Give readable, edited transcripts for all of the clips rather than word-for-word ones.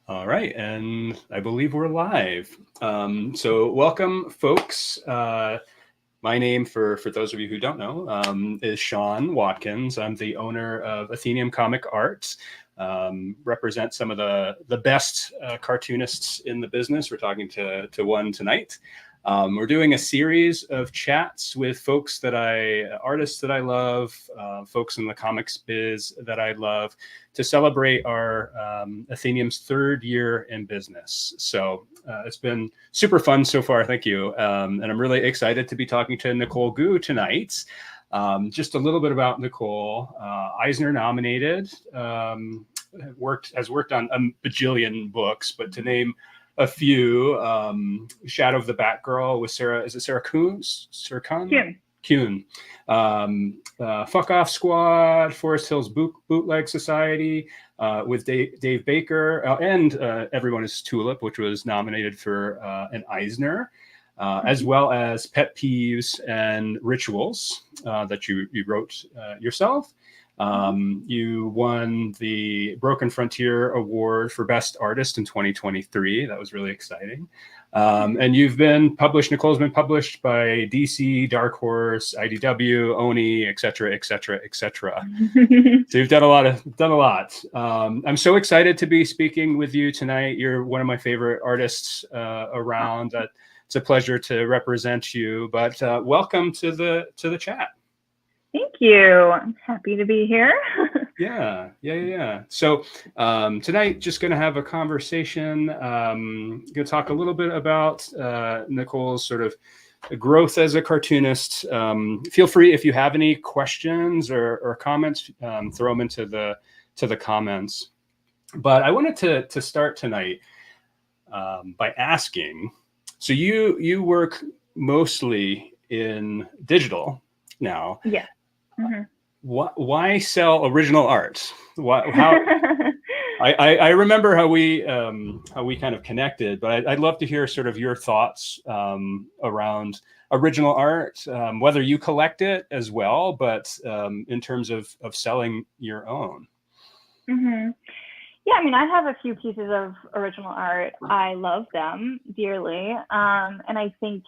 All right, and I believe we're live. So welcome, folks. My name, for those of you who don't know, is Sean Watkins. I'm the owner of Athenaeum Comic Art. Represent some of the best cartoonists in the business. We're talking to one tonight. We're doing a series of chats with artists that I love, folks in the comics biz that I love, to celebrate our Athenaeum's third year in business. So it's been super fun so far. Thank you. And I'm really excited to be talking to Nicole Goux tonight. Just a little bit about Nicole. Eisner nominated, has worked on a bajillion books, but to name a few, Shadow of the Batgirl with Sarah Kuhn? Kuhn. Fuck Off Squad, Forest Hills Bootleg Society with Dave Baker, and Everyone is Tulip, which was nominated for an Eisner, as well as Pet Peeves and Rituals that you wrote yourself. You won the Broken Frontier Award for Best Artist in 2023. That was really exciting. And Nicole's been published by DC, Dark Horse, IDW, Oni, et cetera, et cetera, et cetera. So you've done a lot. I'm so excited to be speaking with you tonight. You're one of my favorite artists around. It's a pleasure to represent you, but welcome to the chat. Thank you. I'm happy to be here. Yeah. So tonight, just going to have a conversation. Going to talk a little bit about Nicole's sort of growth as a cartoonist. Feel free, if you have any questions or comments, throw them into the comments. But I wanted to start tonight by asking. So you work mostly in digital now. Yeah. Mm-hmm. Why sell original art? I remember how we kind of connected, but I'd love to hear sort of your thoughts around original art, whether you collect it as well, but in terms of selling your own. Mm-hmm. Yeah, I mean, I have a few pieces of original art. I love them dearly, and I think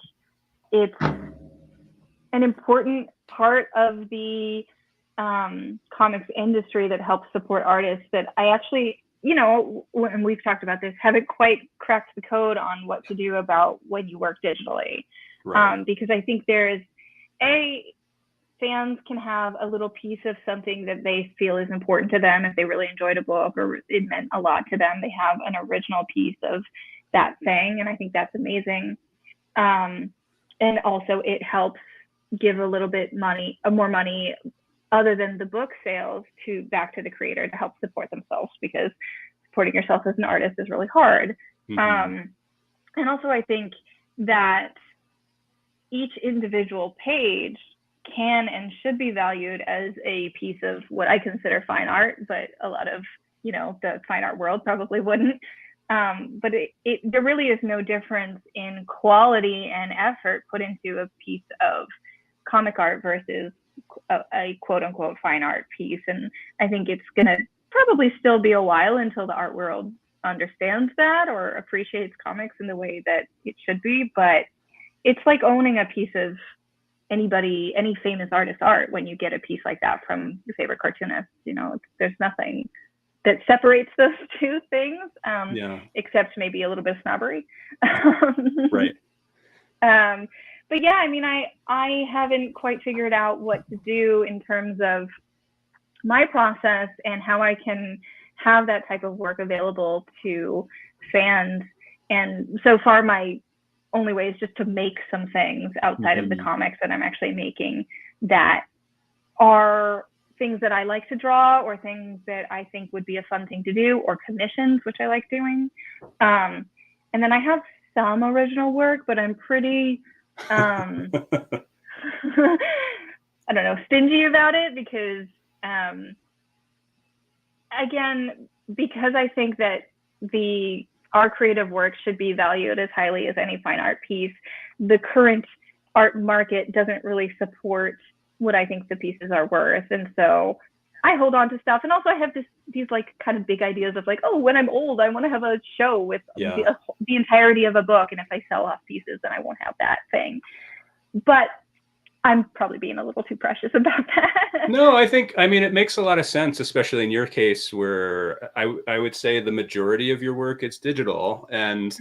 it's an important part of the comics industry that helps support artists that I actually, when we've talked about this, haven't quite cracked the code on what to do about when you work digitally. Right. Because I think fans can have a little piece of something that they feel is important to them. If they really enjoyed a book or it meant a lot to them, they have an original piece of that thing. And I think that's amazing. And also it helps give a little bit more money other than the book sales back to the creator to help support themselves, because supporting yourself as an artist is really hard. Mm-hmm. And also I think that each individual page can and should be valued as a piece of what I consider fine art, but a lot of, the fine art world probably wouldn't. But there really is no difference in quality and effort put into a piece of comic art versus a quote unquote fine art piece. And I think it's going to probably still be a while until the art world understands that or appreciates comics in the way that it should be. But it's like owning a piece of any famous artist's art when you get a piece like that from your favorite cartoonist. There's nothing that separates those two things, except maybe a little bit of snobbery. Right. But yeah, I mean, I haven't quite figured out what to do in terms of my process and how I can have that type of work available to fans. And so far, my only way is just to make some things outside of the comics that I'm actually making that are things that I like to draw or things that I think would be a fun thing to do, or commissions, which I like doing. And then I have some original work, but I'm pretty, I don't know, stingy about it because, again, because I think that our creative work should be valued as highly as any fine art piece, the current art market doesn't really support what I think the pieces are worth. And so I hold on to stuff. And also I have these like kind of big ideas of like, oh, when I'm old, I want to have a show with the entirety of a book. And if I sell off pieces, then I won't have that thing. But I'm probably being a little too precious about that. No, I mean, it makes a lot of sense, especially in your case where I would say the majority of your work is digital. And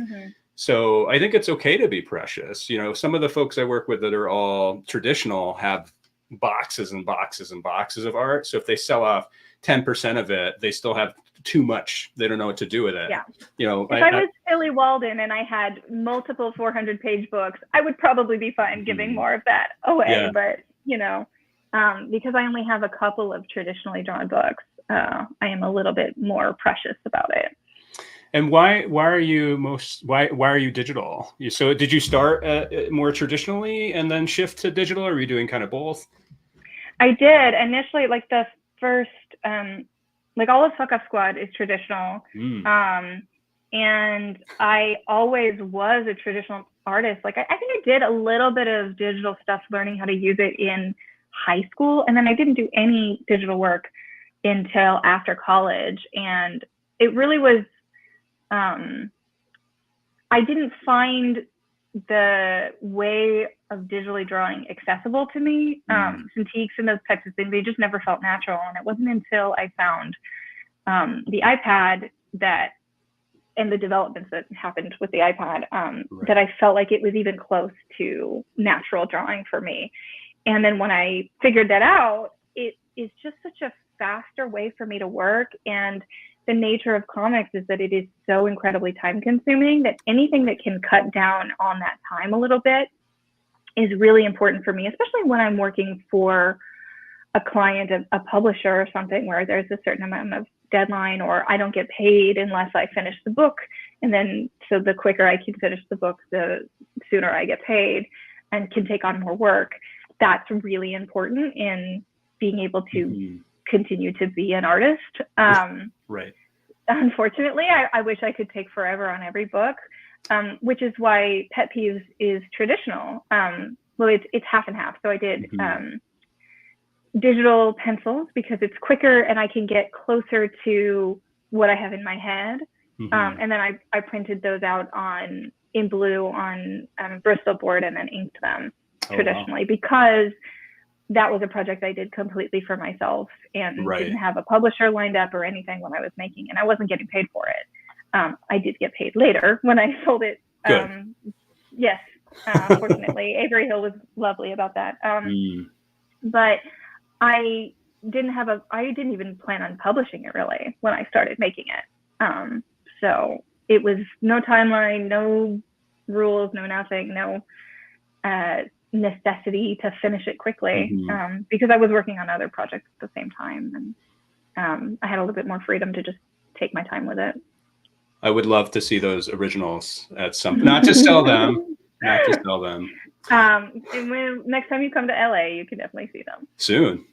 so I think it's okay to be precious. You know, some of the folks I work with that are all traditional have boxes and boxes and boxes of art. So if they sell off 10% of it, they still have too much. They don't know what to do with it. Yeah. You know, if I was Billy Walden and I had multiple 400-page books, I would probably be fine giving more of that away. Yeah. But, you know, because I only have a couple of traditionally drawn books, I am a little bit more precious about it. And why are you digital? So did you start more traditionally and then shift to digital, or are you doing kind of both? I did initially, like the first, like all of Fuck Off Squad is traditional. And I always was a traditional artist. Like I think I did a little bit of digital stuff, learning how to use it in high school. And then I didn't do any digital work until after college. And it really was, I didn't find the way of digitally drawing accessible to me. Cintiqs and those types of things, they just never felt natural. And it wasn't until I found the iPad and the developments that happened with the iPad that I felt like it was even close to natural drawing for me. And then when I figured that out, it is just such a faster way for me to work. And the nature of comics is that it is so incredibly time consuming that anything that can cut down on that time a little bit is really important for me, especially when I'm working for a client, a publisher or something where there's a certain amount of deadline, or I don't get paid unless I finish the book. And then, so the quicker I can finish the book, the sooner I get paid and can take on more work. That's really important in being able to continue to be an artist. Right. Unfortunately, I wish I could take forever on every book, which is why Pet Peeves is traditional. Well, it's half and half. So I did digital pencils because it's quicker and I can get closer to what I have in my head. And then I printed those out in blue on Bristol board and then inked them traditionally because that was a project I did completely for myself and didn't have a publisher lined up or anything when I was making, and I wasn't getting paid for it. I did get paid later when I sold it. Yes, fortunately, Avery Hill was lovely about that. But I didn't even plan on publishing it really when I started making it. So it was no timeline, no rules, no nothing, no necessity to finish it quickly because I was working on other projects at the same time, and I had a little bit more freedom to just take my time with it. I would love to see those originals at some, not to sell them, And next time you come to LA, you can definitely see them. Soon.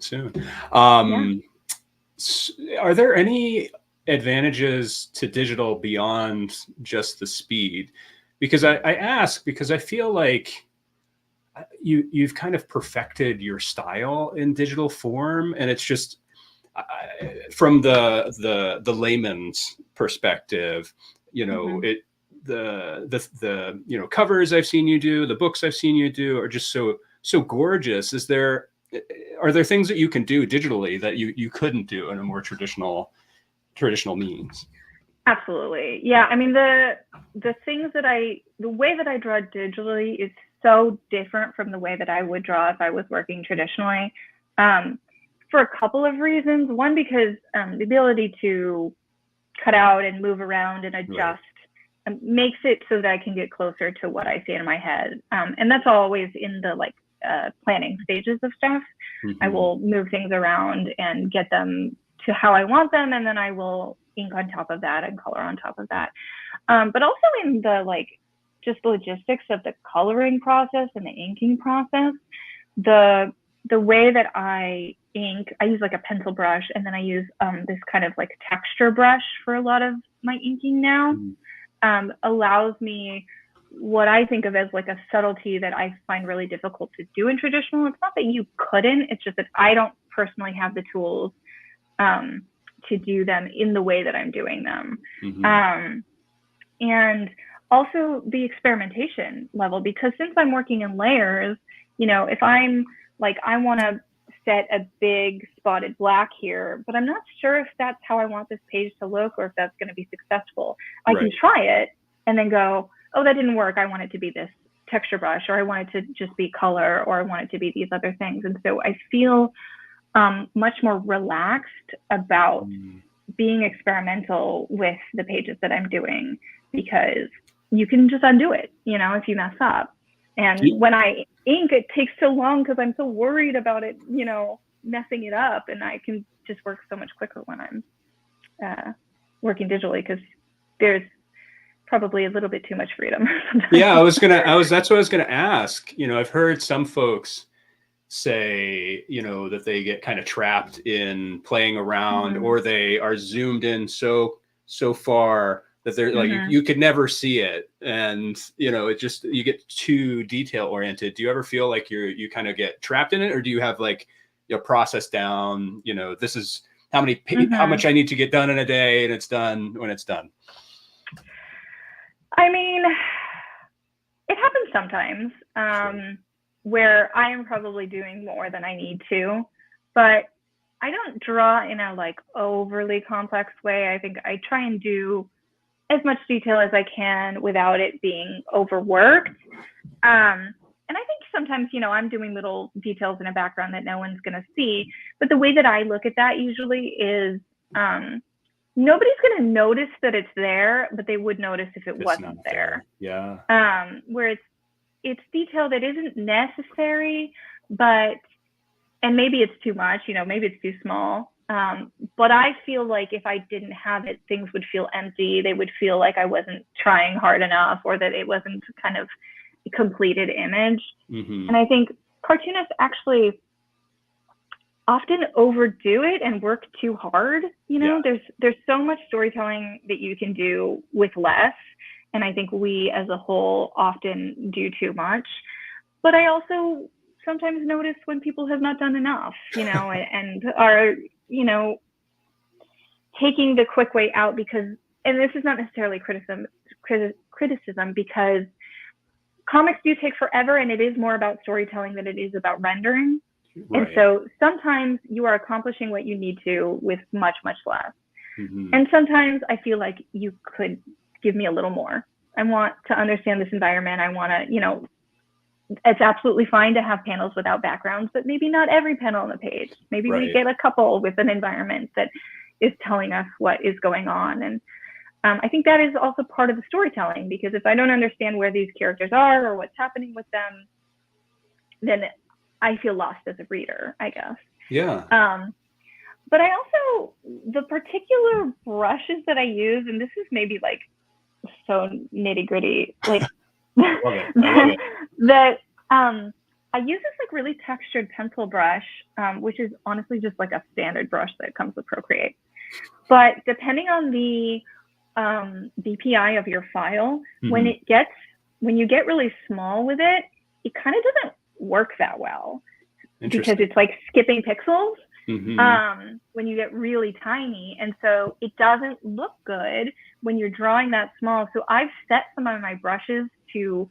Are there any advantages to digital beyond just the speed? Because I ask because I feel like you've kind of perfected your style in digital form, and it's just from the layman's perspective, you know, the covers I've seen you do, the books I've seen you do are just so gorgeous. Are there things that you can do digitally that you couldn't do in a more traditional means? Absolutely. Yeah. I mean, the way that I draw digitally is so different from the way that I would draw if I was working traditionally, for a couple of reasons. One, because the ability to cut out and move around and adjust makes it so that I can get closer to what I see in my head. And that's always in the planning stages of stuff. I will move things around and get them to how I want them, and then I will ink on top of that and color on top of that. But also in the just the logistics of the coloring process and the inking process, the way that I ink, I use a pencil brush, and then I use this kind of texture brush for a lot of my inking now. Allows me what I think of as a subtlety that I find really difficult to do in traditional. It's not that you couldn't, it's just that I don't personally have the tools to do them in the way that I'm doing them. Mm-hmm. And also the experimentation level, because since I'm working in layers, you know, if I'm like, I want to set a big spotted black here, but I'm not sure if that's how I want this page to look or if that's going to be successful. I can try it and then go, oh, that didn't work. I want it to be this texture brush, or I want it to just be color, or I want it to be these other things. And so I feel much more relaxed about being experimental with the pages that I'm doing, because you can just undo it, you know, if you mess up. And when I ink, it takes so long because I'm so worried about it, you know, messing it up. And I can just work so much quicker when I'm working digitally, because there's probably a little bit too much freedom. Yeah, that's what I was gonna ask. You know, I've heard some folks say, you know, that they get kind of trapped in playing around, or they are zoomed in so far that they're like, you could never see it. And, you know, it just, you get too detail oriented. Do you ever feel like you kind of get trapped in it? Or do you have like, you know, process down, you know, this is how much I need to get done in a day, and it's done when it's done? I mean, it happens sometimes where I am probably doing more than I need to, but I don't draw in a like overly complex way. I think I try and do as much detail as I can without it being overworked. And I think sometimes, you know, I'm doing little details in a background that no one's going to see. But the way that I look at that usually is nobody's going to notice that it's there, but they would notice if it wasn't there. Yeah. Where it's detail that isn't necessary, but, and maybe it's too much, you know, maybe it's too small. But I feel like if I didn't have it, things would feel empty. They would feel like I wasn't trying hard enough, or that it wasn't kind of a completed image. And I think cartoonists actually often overdo it and work too hard. You know, there's so much storytelling that you can do with less. And I think we as a whole often do too much. But I also sometimes notice when people have not done enough, you know, and are, you know, taking the quick way out, because, and this is not necessarily criticism, because comics do take forever, and it is more about storytelling than it is about rendering. And so sometimes you are accomplishing what you need to with much, much less. And sometimes I feel like you could give me a little more. I want to understand this environment. I want to, you know, it's absolutely fine to have panels without backgrounds, but maybe not every panel on the page. Maybe we get a couple with an environment that is telling us what is going on. And I think that is also part of the storytelling, because if I don't understand where these characters are or what's happening with them, then I feel lost as a reader, I guess. Yeah. But I also, the particular brushes that I use, and this is maybe like so nitty gritty, like I love it. that I use this like really textured pencil brush, which is honestly just like a standard brush that comes with Procreate. But depending on the DPI of your file, when you get really small with it, it kind of doesn't work that well, because it's like skipping pixels when you get really tiny. And so it doesn't look good when you're drawing that small. So I've set some of my brushes to,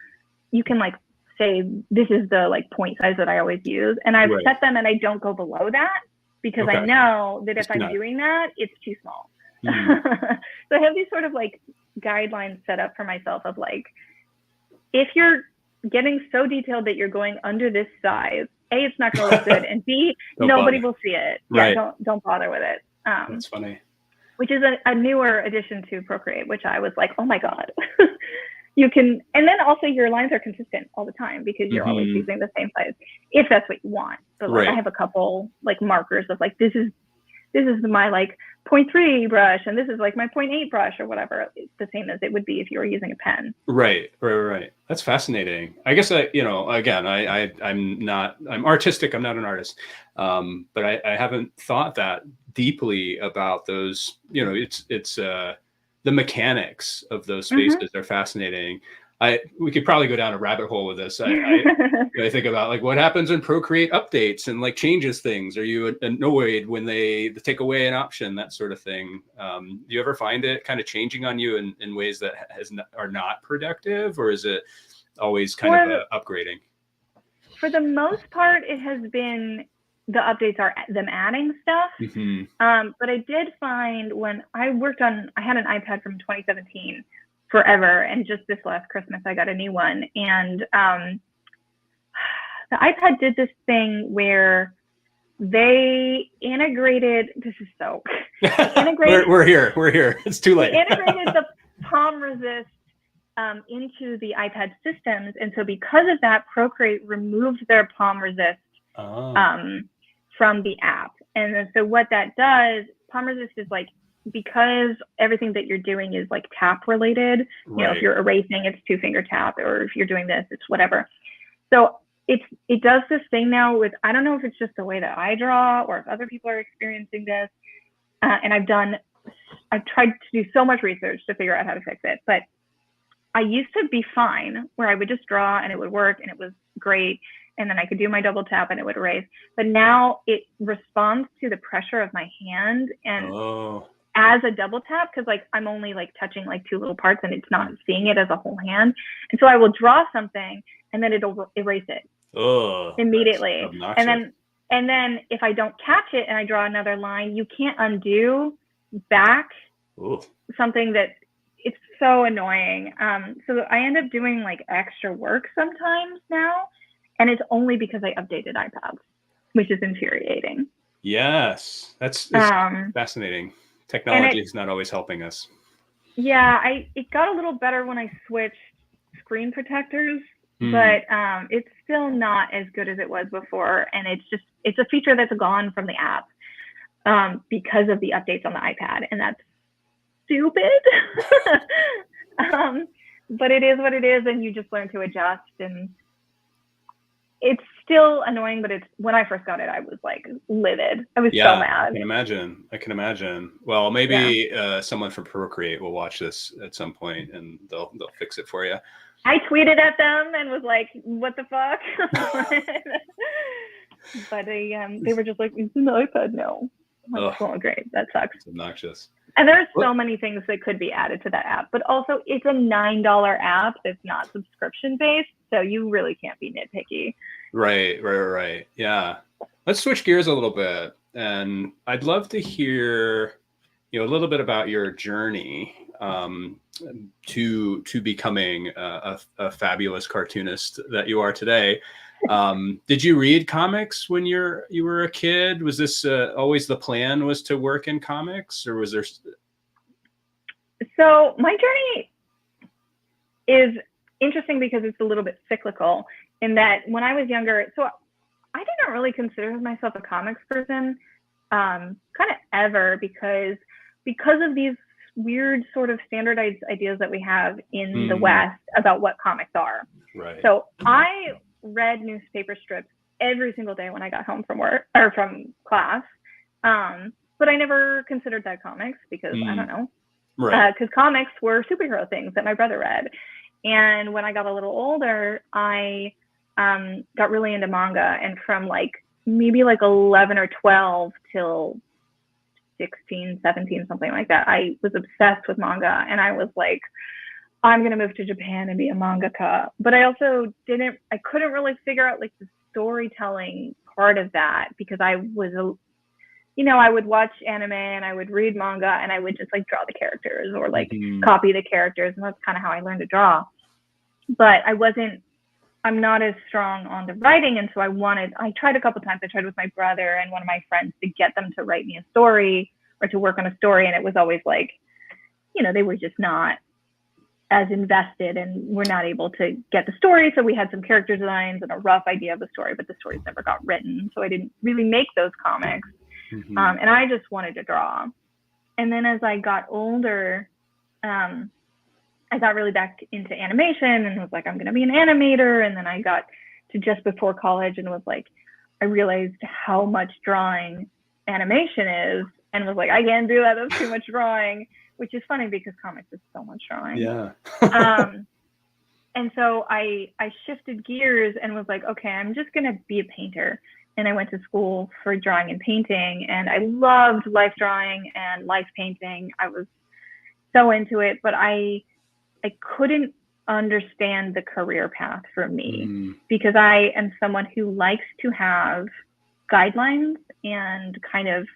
you can like say, this is the like point size that I always use. And I've set them and I don't go below that, because I know that if I'm doing that, it's too small. So I have these sort of like guidelines set up for myself of like, if you're getting so detailed that you're going under this size, A, it's not going to look good, and B, nobody will see it. Yeah, don't bother with it. That's funny. Which is a newer addition to Procreate, which I was like, oh my God. You can, and then also your lines are consistent all the time, because you're always using the same size, if that's what you want. But like I have a couple like markers of like, this is my like 0.3 brush, and this is like my 0.8 brush, or whatever. It's the same as it would be if you were using a pen. Right. That's fascinating. I guess you know, again, I'm artistic. I'm not an artist. But I haven't thought that deeply about those, you know, it's the mechanics of those spaces are fascinating. we could probably go down a rabbit hole with this. I think about like what happens when Procreate updates and like changes things. Are you annoyed when they take away an option, that sort of thing? Do you ever find it kind of changing on you in ways that are not productive, or is it always kind of upgrading? For the most part, it has been the updates are them adding stuff. But I did find when I had an iPad from 2017 forever, and just this last Christmas I got a new one, and the iPad did this thing where they integrated, this is so integrated we're here, it's too late. They integrated the palm resist into the iPad systems, and so because of that, Procreate removed their palm resist from the app. And so what that does, palm resist is like, because everything that you're doing is like tap related, you know, if you're erasing, it's 2-finger tap, or if you're doing this, it's whatever. So it does this thing now with, I don't know if it's just the way that I draw or if other people are experiencing this. And I've tried to do so much research to figure out how to fix it. But I used to be fine where I would just draw and it would work and it was great. And then I could do my double tap and it would erase. But now it responds to the pressure of my hand and as a double tap, because like I'm only like touching like 2 little parts and it's not seeing it as a whole hand. And so I will draw something and then it'll erase it immediately. And then if I don't catch it and I draw another line, you can't undo back something that, it's so annoying. So I end up doing like extra work sometimes now, and it's only because I updated iPads, which is infuriating. Yes, that's fascinating. Technology is not always helping us. Yeah, it got a little better when I switched screen protectors, but it's still not as good as it was before. And it's a feature that's gone from the app because of the updates on the iPad, and that's stupid. But it is what it is, and you just learn to adjust. And it's still annoying, but when I first got it, I was like livid. I was so mad. I can imagine. Well, maybe someone from Procreate will watch this at some point and they'll fix it for you. I tweeted at them and was like, what the fuck? But they were just like, it's an iPad now. I'm like, oh, great. That sucks. It's obnoxious. And there's so many things that could be added to that app, but also it's a $9 app that's not subscription based, so you really can't be nitpicky. Right. Yeah. Let's switch gears a little bit, and I'd love to hear, a little bit about your journey to becoming a fabulous cartoonist that you are today. Did you read comics when you were a kid? Was this always the plan, was to work in comics, or was there? So my journey is interesting because it's a little bit cyclical in that when I was younger, so I didn't really consider myself a comics person kind of ever because of these weird sort of standardized ideas that we have in the West about what comics are. Right. So I read newspaper strips every single day when I got home from work or from class. But I never considered that comics because I don't know. Right. Because comics were superhero things that my brother read. And when I got a little older, I got really into manga. And from maybe 11 or 12 till 16, 17, something like that, I was obsessed with manga. And I was like, I'm going to move to Japan and be a mangaka. But I also couldn't really figure out the storytelling part of that because I was, I would watch anime and I would read manga and I would just draw the characters or copy the characters. And that's kind of how I learned to draw. But I'm not as strong on the writing. And so I tried a couple times. I tried with my brother and one of my friends to get them to write me a story or to work on a story. And it was always they were just not as invested and we're not able to get the story. So we had some character designs and a rough idea of the story, but the stories never got written. So I didn't really make those comics. And I just wanted to draw. And then as I got older, I got really back into animation and was I'm going to be an animator. And then I got to just before college and was I realized how much drawing animation is and was I can't do that. That's too much drawing, which is funny because comics is so much drawing. Yeah. And so I shifted gears and was like, okay, I'm just going to be a painter. And I went to school for drawing and painting, and I loved life drawing and life painting. I was so into it, but I couldn't understand the career path for me because I am someone who likes to have guidelines and kind of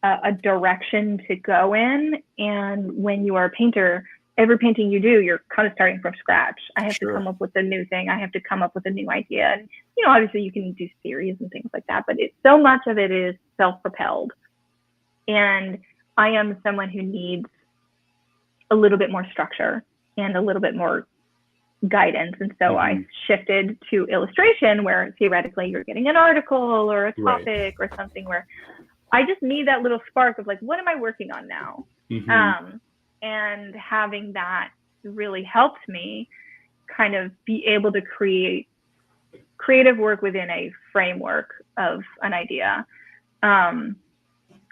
a direction to go in. And when you are a painter, every painting you do, you're kind of starting from scratch. I have to come up with a new thing. I have to come up with a new idea. And, you know, obviously you can do theories and things like that, but so much of it is self-propelled. And I am someone who needs a little bit more structure and a little bit more guidance. And so I shifted to illustration, where theoretically you're getting an article or a topic or something where I just need that little spark of like, what am I working on now? And having that really helped me kind of be able to create creative work within a framework of an idea. And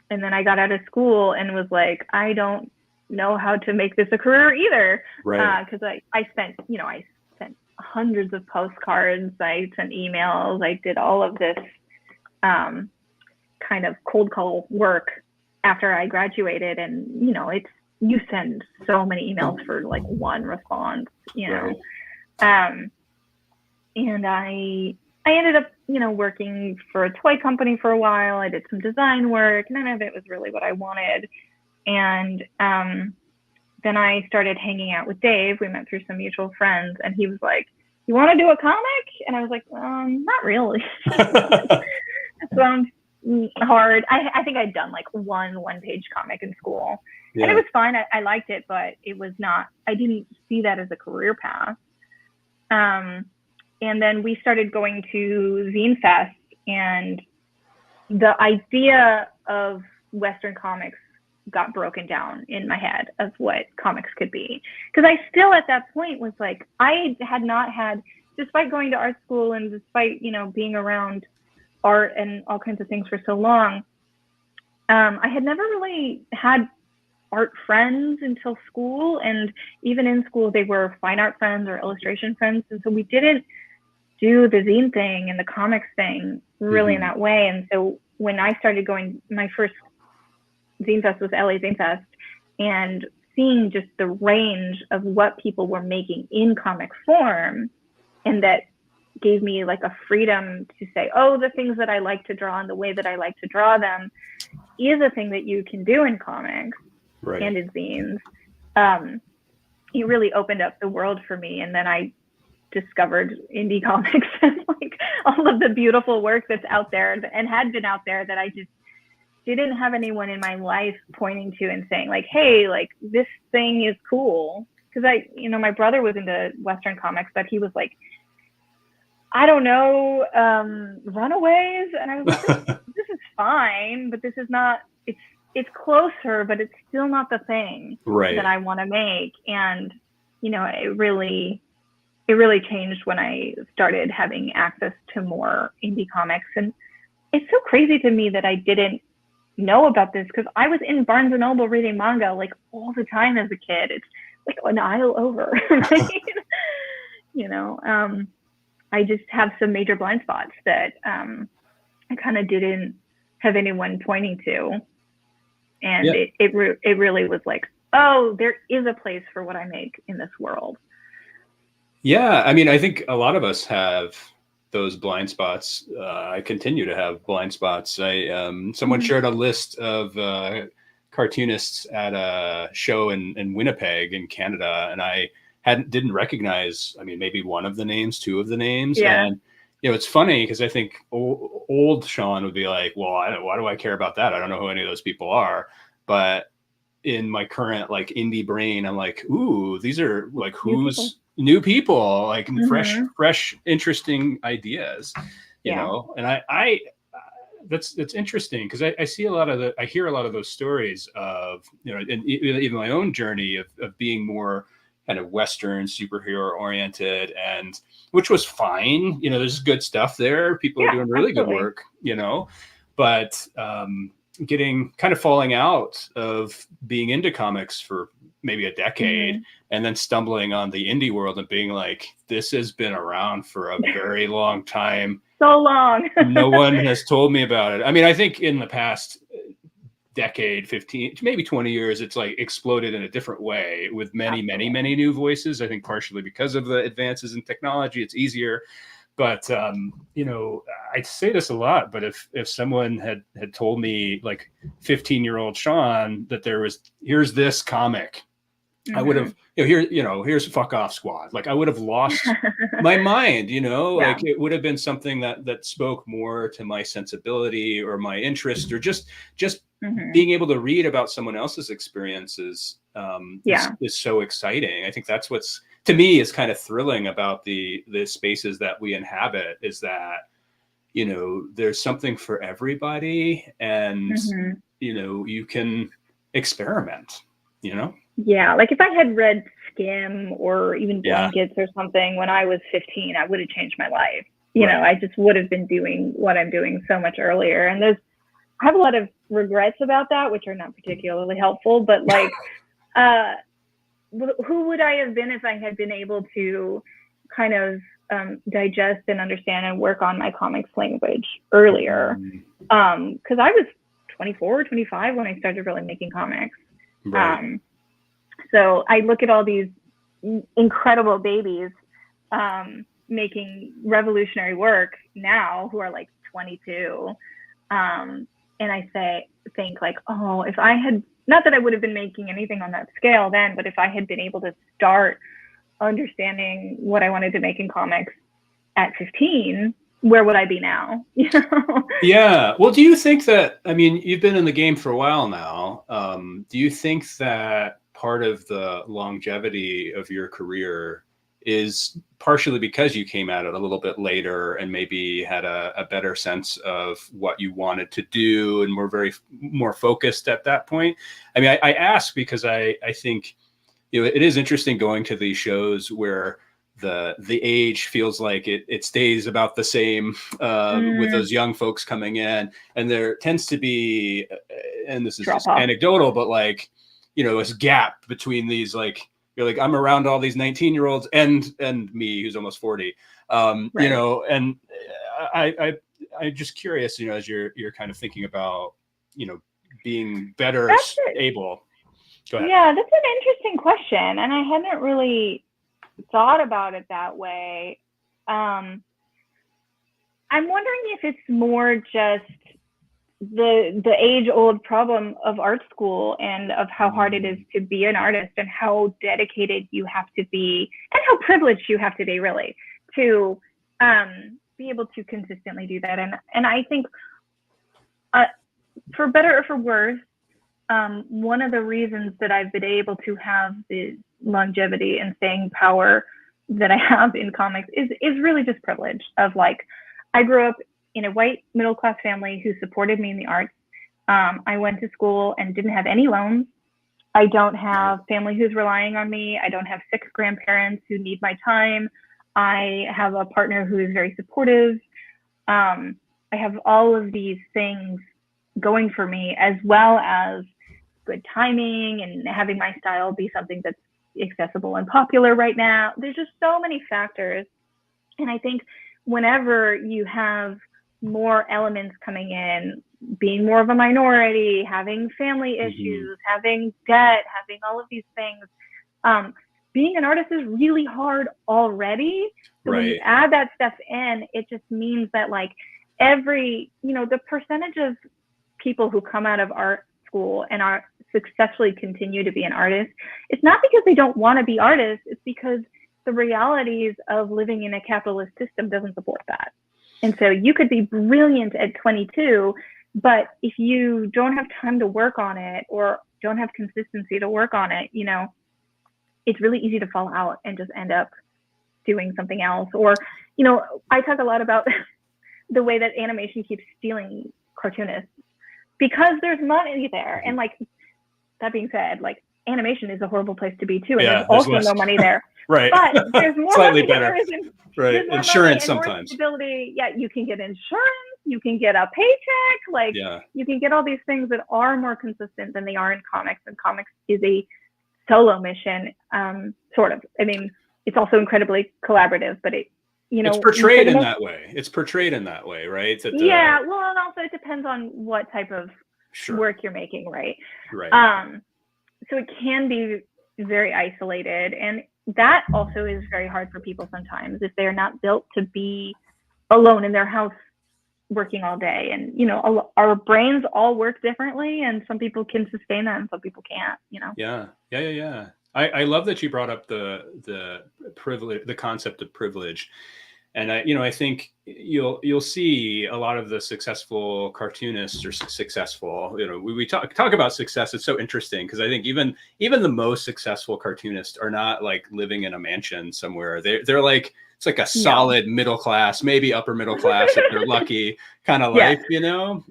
then I got out of school and was like, I don't know how to make this a career either. Because I spent hundreds of postcards, I sent emails, I did all of this kind of cold call work after I graduated. And, you know, you send so many emails for like one response, you know. And I ended up, you know, working for a toy company for a while. I did some design work. None of it was really what I wanted. And then I started hanging out with Dave. We met through some mutual friends, and he was like, "You want to do a comic?" And I was like, "Not really." Sounds hard. I think I'd done like one-page comic in school, and it was fine. I liked it, but it was not. I didn't see that as a career path. And then we started going to Zine Fest, and the idea of Western comics got broken down in my head of what comics could be. Because I still at that point was like, I had not had, despite going to art school and despite, you know, being around art and all kinds of things for so long, I had never really had art friends until school. And even in school, they were fine art friends or illustration friends. And so we didn't do the zine thing and the comics thing really in that way. And so when I started going, my first Zine Fest was LA Zine Fest, and seeing just the range of what people were making in comic form, and that gave me like a freedom to say, oh, the things that I like to draw and the way that I like to draw them is a thing that you can do in comics and in zines. It really opened up the world for me. And then I discovered indie comics and like all of the beautiful work that's out there and had been out there that I just didn't have anyone in my life pointing to and saying like, hey, like this thing is cool. Because my brother was into Western comics, but he was like, I don't know, Runaways. And I was like, this is fine, but this is not, it's closer, but it's still not the thing that I want to make. And, you know, it really changed when I started having access to more indie comics. And it's so crazy to me that I didn't know about this, because I was in Barnes and Noble reading manga like all the time as a kid. It's like an aisle over, right? You know, I just have some major blind spots that I kind of didn't have anyone pointing to. And it really was like, oh, there is a place for what I make in this world. Yeah, I mean, I think a lot of us have those blind spots. I continue to have blind spots. Someone shared a list of cartoonists at a show in Winnipeg in Canada, and I didn't recognize, I mean, maybe one of the names, two of the names. And you know, it's funny because I think old Sean would be like, well, why do I care about that? I don't know who any of those people are. But in my current like indie brain, I'm like, ooh, these are like new people, like fresh, interesting ideas, you know. And I that's interesting, because I see I hear a lot of those stories of, you know, and even my own journey of being more kind of Western superhero oriented, and which was fine. You know, there's good stuff there. People are doing really good work, you know, but getting kind of falling out of being into comics for maybe a decade, and then stumbling on the indie world and being like, this has been around for a very long time. So long. No one has told me about it. I mean, I think in the past decade, 15, maybe 20 years, it's like exploded in a different way with many new voices. I think partially because of the advances in technology, it's easier. But you know, I say this a lot, but if someone had told me, like 15-year-old Sean, that here's this comic, I would have, here's Fuck Off Squad. Like, I would have lost my mind, like it would have been something that spoke more to my sensibility or my interest, or just being able to read about someone else's experiences is so exciting. I think that's what's, to me, is kind of thrilling about the spaces that we inhabit, is that, there's something for everybody, and, you can experiment, Yeah, like if I had read Skim or even Blankets or something when I was 15, I would have changed my life. You know, I just would have been doing what I'm doing so much earlier. And I have a lot of regrets about that, which are not particularly helpful, but like, who would I have been if I had been able to kind of digest and understand and work on my comics language earlier? Because I was 24, 25 when I started really making comics. So I look at all these incredible babies making revolutionary work now, who are like 22. And I think like, oh, if I had, not that I would have been making anything on that scale then, but if I had been able to start understanding what I wanted to make in comics at 15, where would I be now? Yeah. Well, do you think that, I mean, you've been in the game for a while now. Do you think that part of the longevity of your career is partially because you came at it a little bit later and maybe had a better sense of what you wanted to do and were more focused at that point? I mean, I ask because I think, it is interesting going to these shows where the age feels like it stays about the same with those young folks coming in, and there tends to be, and this is just anecdotal, but like, this gap between these, like, you're like, I'm around all these 19-year-olds and me, who's almost 40, and I'm just curious, as you're kind of thinking about, being better able. Go ahead. Yeah, that's an interesting question, and I hadn't really thought about it that way. I'm wondering if it's more just the age-old problem of art school and of how hard it is to be an artist and how dedicated you have to be and how privileged you have to be, really, to be able to consistently do that. And I think for better or for worse, one of the reasons that I've been able to have the longevity and staying power that I have in comics is really just privilege of, like, I grew up in a white middle-class family who supported me in the arts. I went to school and didn't have any loans. I don't have family who's relying on me. I don't have sick grandparents who need my time. I have a partner who is very supportive. I have all of these things going for me, as well as good timing and having my style be something that's accessible and popular right now. There's just so many factors. And I think whenever you have more elements coming in, being more of a minority, having family issues, having debt, having all of these things, being an artist is really hard already. So when you add that stuff in, it just means that, like, the percentage of people who come out of art school and are successfully continue to be an artist, it's not because they don't want to be artists, it's because the realities of living in a capitalist system doesn't support that. And so you could be brilliant at 22, but if you don't have time to work on it or don't have consistency to work on it, it's really easy to fall out and just end up doing something else. Or, I talk a lot about the way that animation keeps stealing cartoonists because there's money there. And, like, that being said, like, animation is a horrible place to be too. And there's also no money there. But there's more slightly money better. Insurance and sometimes. More stability. Yeah, you can get insurance. you can get a paycheck, like Yeah. you can get all these things that are more consistent than they are in comics. And comics is a solo mission, sort of. I mean, it's also incredibly collaborative, but It's portrayed in that way. It's portrayed in that way, right? Yeah, well, and also it depends on what type of work you're making, right? Right. So it can be very isolated, and that also is very hard for people sometimes if they're not built to be alone in their house working all day. And our brains all work differently, and some people can sustain that and some people can't. Yeah. I love that you brought up the privilege, the concept of privilege. And I think you'll see a lot of the successful cartoonists are successful. We talk about success. It's so interesting because I think even the most successful cartoonists are not like living in a mansion somewhere. They're like, it's like a solid middle class, maybe upper middle class if they're lucky, kind of life,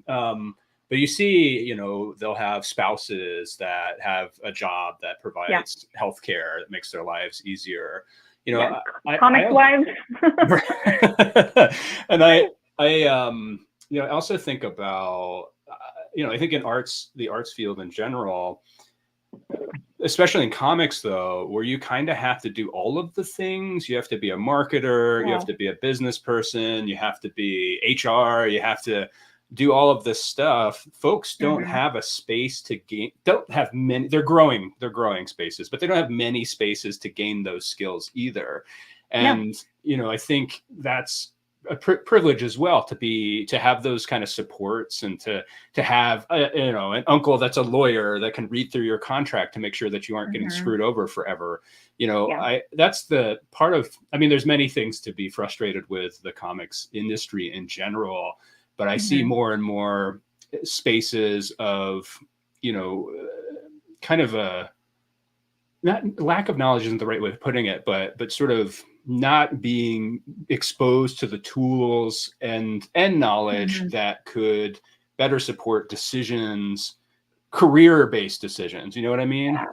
But you see, they'll have spouses that have a job that provides healthcare that makes their lives easier. Comic wives. And I also think about, I think in the arts field in general, especially in comics though, where you kind of have to do all of the things. You have to be a marketer, you have to be a business person, you have to be HR, you have to do all of this stuff. Folks don't have a space to gain, don't have many, they're growing spaces, but they don't have many spaces to gain those skills either. And, I think that's a privilege as well to have those kind of supports and to have, an uncle that's a lawyer that can read through your contract to make sure that you aren't getting screwed over forever. That's the part of, there's many things to be frustrated with the comics industry in general. But I see more and more spaces of, kind of a, not lack of knowledge isn't the right way of putting it, but sort of not being exposed to the tools and knowledge that could better support decisions, career-based decisions. You know what I mean? Yeah.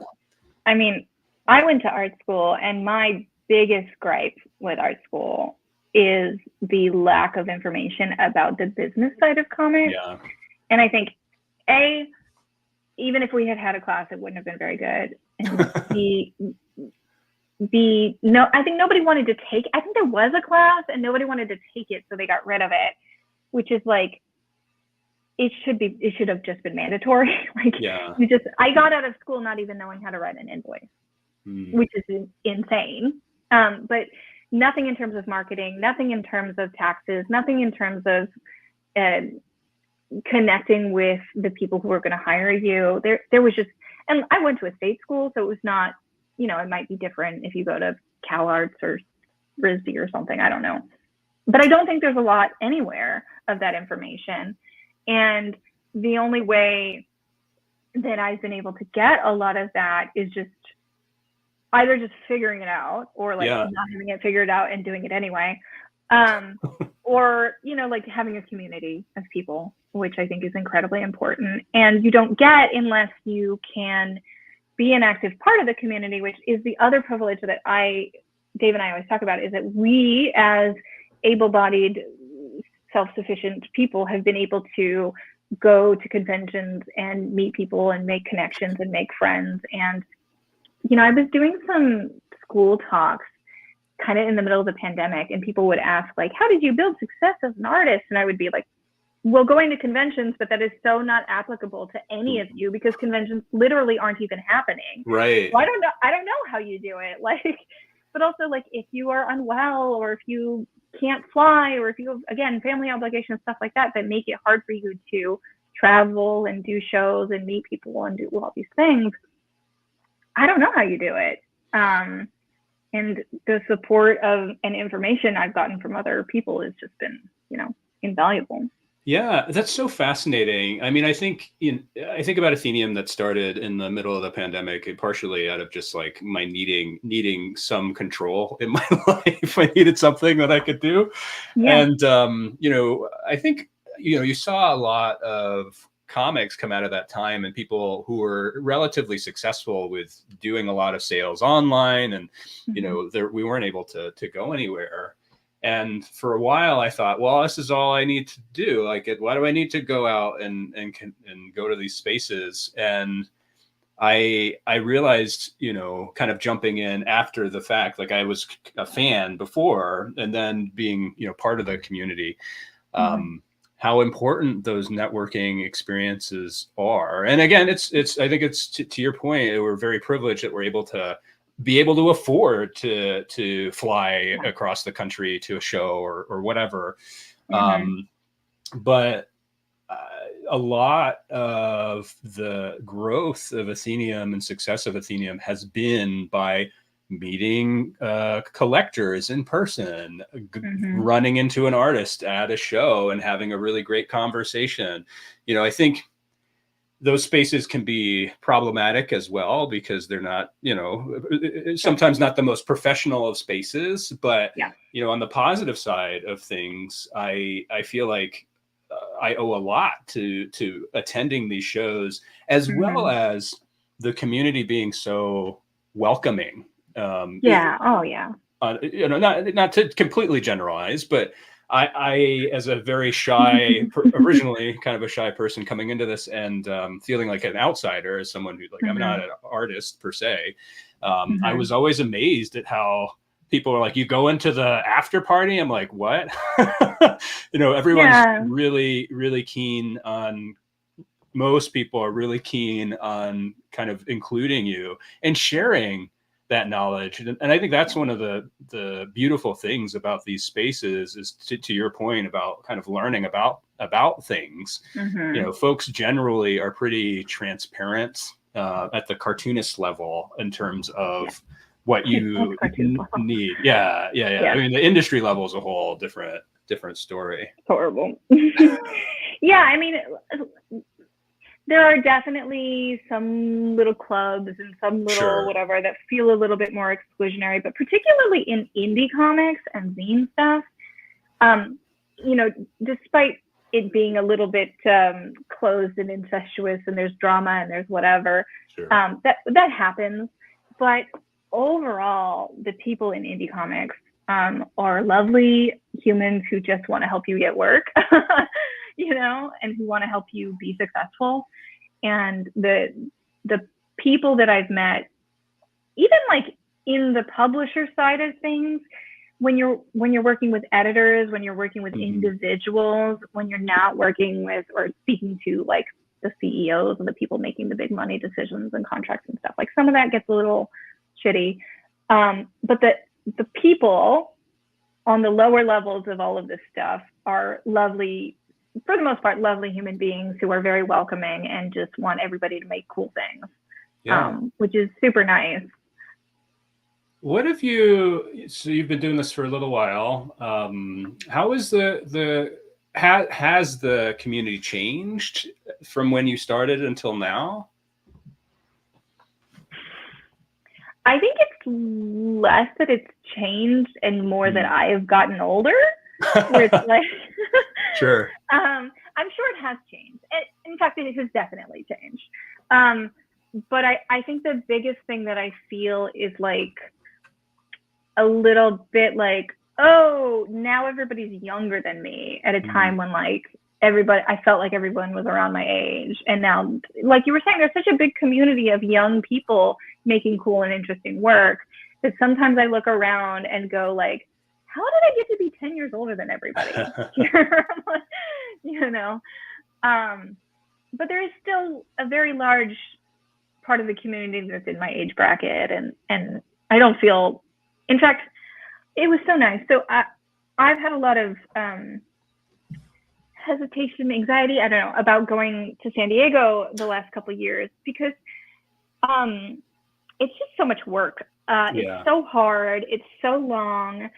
I went to art school, and my biggest gripe with art school is the lack of information about the business side of comics. Yeah. And I think even if we had a class, it wouldn't have been very good. And I think nobody wanted to take, I think there was a class and nobody wanted to take it, so they got rid of it, which is like, it should have just been mandatory. I got out of school not even knowing how to write an invoice, which is insane. But nothing in terms of marketing, nothing in terms of taxes, nothing in terms of connecting with the people who are going to hire you. There was just, and I went to a state school, so it was not, it might be different if you go to Cal Arts or RISD or something, I don't know. But I don't think there's a lot anywhere of that information. And the only way that I've been able to get a lot of that is just either just figuring it out or not having it figured out and doing it anyway. Or, having a community of people, which I think is incredibly important. And you don't get unless you can be an active part of the community, which is the other privilege that Dave and I always talk about, is that we as able-bodied, self-sufficient people have been able to go to conventions and meet people and make connections and make friends. And I was doing some school talks kind of in the middle of the pandemic, and people would ask, like, how did you build success as an artist? And I would be like, well, going to conventions, but that is so not applicable to any of you because conventions literally aren't even happening. Right. So I don't know how you do it. But also, if you are unwell or if you can't fly or if you have, again, family obligations, stuff like that make it hard for you to travel and do shows and meet people and do all these things. I don't know how you do it. And the support of and information I've gotten from other people has just been, invaluable. Yeah, that's so fascinating. I think about Athenaeum that started in the middle of the pandemic, partially out of just like my needing some control in my life. I needed something that I could do. Yeah. And, I think, you saw a lot of comics come out of that time and people who were relatively successful with doing a lot of sales online and, we weren't able to go anywhere. And for a while I thought, well, this is all I need to do. Like, why do I need to go out and go to these spaces? And I realized, you know, kind of jumping in after the fact, like I was a fan before, and then being, you know, part of the community, how important those networking experiences are. And again, it's I think it's to your point, we're very privileged that we're able to afford to fly across the country to a show or whatever. But a lot of the growth of Athenaeum and success of Athenaeum has been by meeting collectors in person, running into an artist at a show and having a really great conversation. You know, I think those spaces can be problematic as well, because they're not, you know, sometimes not the most professional of spaces, but, you know, on the positive side of things, I feel like I owe a lot to attending these shows, as well as the community being so welcoming. Oh yeah. You know, not to completely generalize, but I as a very shy, originally kind of a shy person coming into this, and feeling like an outsider, as someone who, like, I'm not an artist per se. I was always amazed at how people are like, you go into the after party. I'm like, what? You know, everyone's really, really keen on, most people are really keen on kind of including you and sharing that knowledge. And I think that's one of the beautiful things about these spaces, is to your point about kind of learning about things. You know, folks generally are pretty transparent at the cartoonist level in terms of what you need. Yeah. I mean, the industry level is a whole different story. It's horrible. Yeah, I mean, there are definitely some little clubs and some little whatever that feel a little bit more exclusionary, but particularly in indie comics and zine stuff, you know, despite it being a little bit closed and incestuous, and there's drama and there's whatever, that happens. But overall, the people in indie comics are lovely humans who just want to help you get work, you know, and who want to help you be successful. And the people that I've met, even like in the publisher side of things, when you're working with editors, when you're working with individuals, when you're not working with or speaking to like the CEOs and the people making the big money decisions and contracts and stuff, like some of that gets a little shitty. But the people on the lower levels of all of this stuff are lovely, for the most part, lovely human beings who are very welcoming and just want everybody to make cool things, which is super nice. What have you, so you've been doing this for a little while. How is has the community changed from when you started until now? I think it's less that it's changed and more that I have gotten older. Where it's like, I'm sure it has changed. In fact, it has definitely changed. But I think the biggest thing that I feel is like a little bit like, oh, now everybody's younger than me at a time when like I felt like everyone was around my age. And now, like you were saying, there's such a big community of young people making cool and interesting work that sometimes I look around and go like, how did I get to be 10 years older than everybody? You know? But there is still a very large part of the community that's in my age bracket. And I don't feel, in fact, it was so nice. So I've had a lot of hesitation, anxiety, I don't know, about going to San Diego the last couple of years, because it's just so much work. It's so hard. It's so long.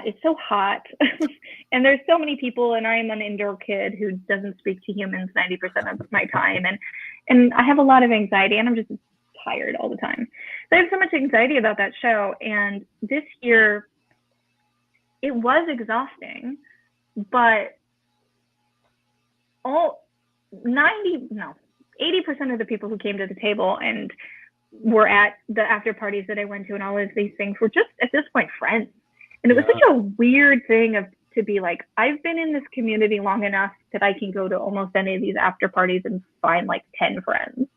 It's so hot. And there's so many people, and I am an indoor kid who doesn't speak to humans 90% of my time. And I have a lot of anxiety, and I'm just tired all the time. So I have so much anxiety about that show. And this year, it was exhausting, but 80% of the people who came to the table and were at the after parties that I went to and all of these things were just at this point friends. And it was such a weird thing to be like, I've been in this community long enough that I can go to almost any of these after parties and find like 10 friends.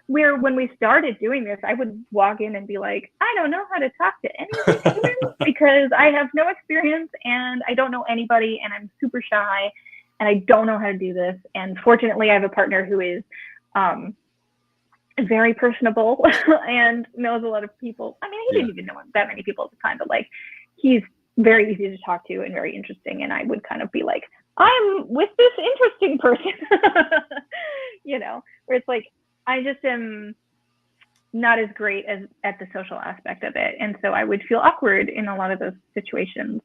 Where when we started doing this, I would walk in and be like, I don't know how to talk to any of these humans because I have no experience and I don't know anybody and I'm super shy and I don't know how to do this. And fortunately, I have a partner who is very personable and knows a lot of people. I mean, he didn't even know that many people at the time, but like, he's very easy to talk to and very interesting. And I would kind of be like, I'm with this interesting person, you know, where it's like, I just am not as great as at the social aspect of it. And so I would feel awkward in a lot of those situations.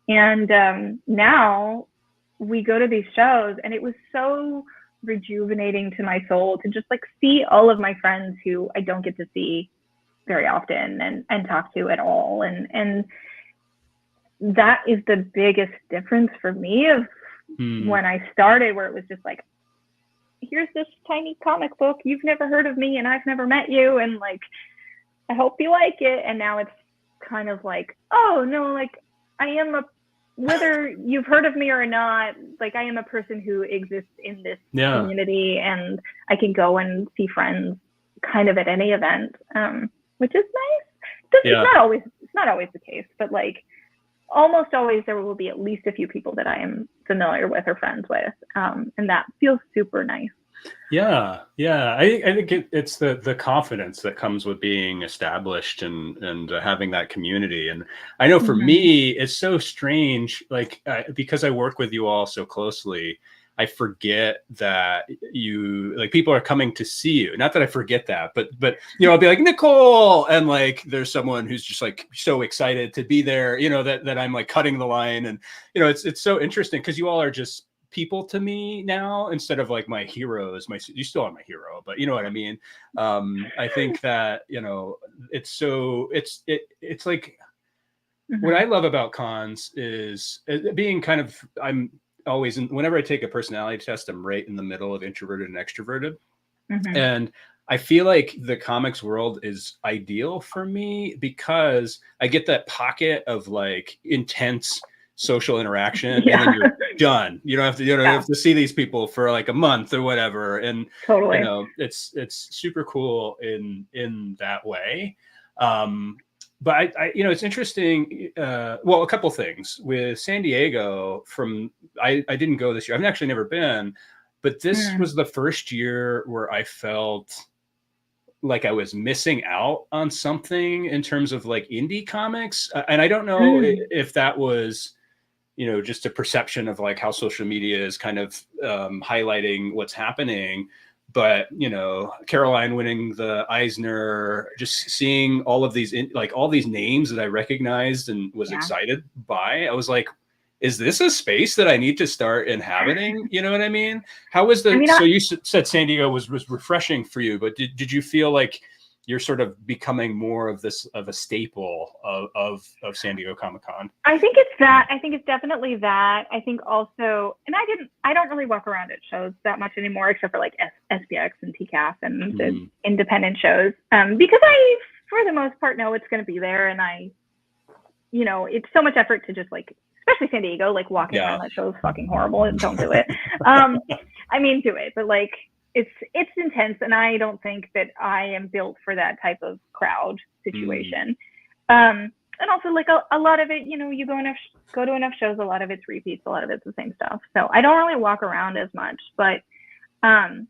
And now we go to these shows and it was so rejuvenating to my soul to just like see all of my friends who I don't get to see very often and talk to at all. And that is the biggest difference for me of when I started, where it was just like, here's this tiny comic book. You've never heard of me and I've never met you. And like, I hope you like it. And now it's kind of like, oh no, like I am whether you've heard of me or not, like I am a person who exists in this community and I can go and see friends kind of at any event, which is nice. It's not always the case, but like almost always there will be at least a few people that I am familiar with or friends with. And that feels super nice. Yeah. I think it's the confidence that comes with being established and having that community. And I know for me, it's so strange, like because I work with you all so closely, I forget that people are coming to see you. Not that I forget that, but you know, I'll be like, Nicole, and like there's someone who's just like so excited to be there, you know, that I'm like cutting the line. And you know, it's so interesting because you all are just people to me now instead of like my heroes. You still are my hero, but you know what I mean. I think that, you know, it's like what I love about cons is being kind of, I'm always whenever I take a personality test, I'm right in the middle of introverted and extroverted. And I feel like the comics world is ideal for me because I get that pocket of like intense social interaction and then you're done. You don't have to see these people for like a month or whatever. And you know, it's super cool in that way. But I you know, it's interesting. Well, a couple things with San Diego. I didn't go this year. I've actually never been, but this was the first year where I felt like I was missing out on something in terms of like indie comics. And I don't know if that was, you know, just a perception of like how social media is kind of highlighting what's happening. But, you know, Caroline winning the Eisner, just seeing all of these, all these names that I recognized and was excited by, I was like, is this a space that I need to start inhabiting? You know what I mean? How was so you said San Diego was refreshing for you, but did you feel like you're sort of becoming more of a staple of San Diego Comic-Con? I think it's that. I think it's definitely that. I think also, and I don't really walk around at shows that much anymore, except for like SBX and TCAF and the independent shows, because I, for the most part, know it's going to be there. And you know, it's so much effort to just like, especially San Diego, like walking around that show is fucking horrible and don't do it. I mean, do it, but like, it's intense, and I don't think that I am built for that type of crowd situation. And also, like a lot of it, you know, you go to enough shows, a lot of it's repeats, a lot of it's the same stuff. So I don't really walk around as much, but I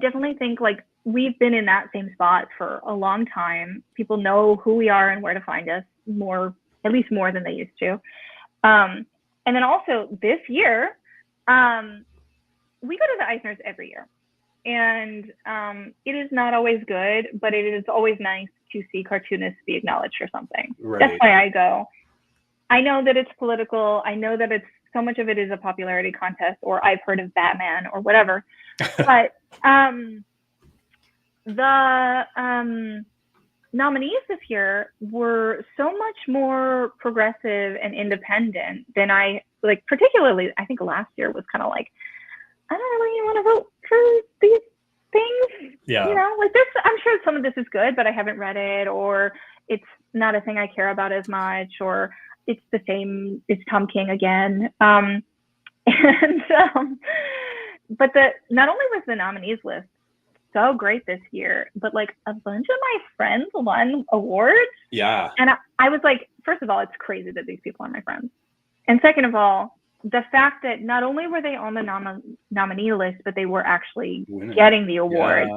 definitely think like we've been in that same spot for a long time. People know who we are and where to find us at least more than they used to. And then also this year, we go to the Eisners every year. And it is not always good, but it is always nice to see cartoonists be acknowledged for something. Right. That's why I go. I know that it's political. I know that so much of it is a popularity contest, or I've heard of Batman or whatever. But the nominees this year were so much more progressive and independent than particularly, I think last year was kind of like, I don't really want to vote for these things. Yeah. You know, like this, I'm sure some of this is good, but I haven't read it, or it's not a thing I care about as much, or it's the same, it's Tom King again. And but not only was the nominees list so great this year, but like a bunch of my friends won awards. Yeah. And I was like, first of all, it's crazy that these people are my friends. And second of all, the fact that not only were they on the nominee list, but they were actually getting the award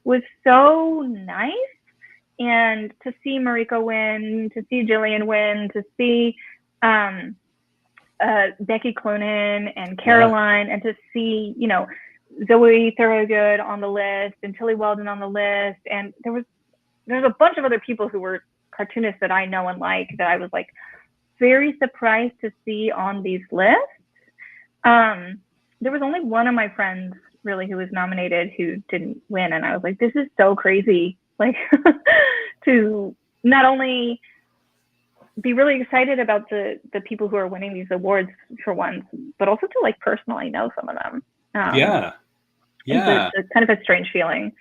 was so nice. And to see Mariko win, to see Jillian win, to see Becky Cloonan and Caroline, and to see, you know, Zoe Thorogood on the list and Tilly Weldon on the list. And there's a bunch of other people who were cartoonists that I know and like, that I was like very surprised to see on these lists. There was only one of my friends really who was nominated who didn't win. And I was like, this is so crazy. Like to not only be really excited about the people who are winning these awards for once, but also to like personally know some of them. Yeah. It's kind of a strange feeling.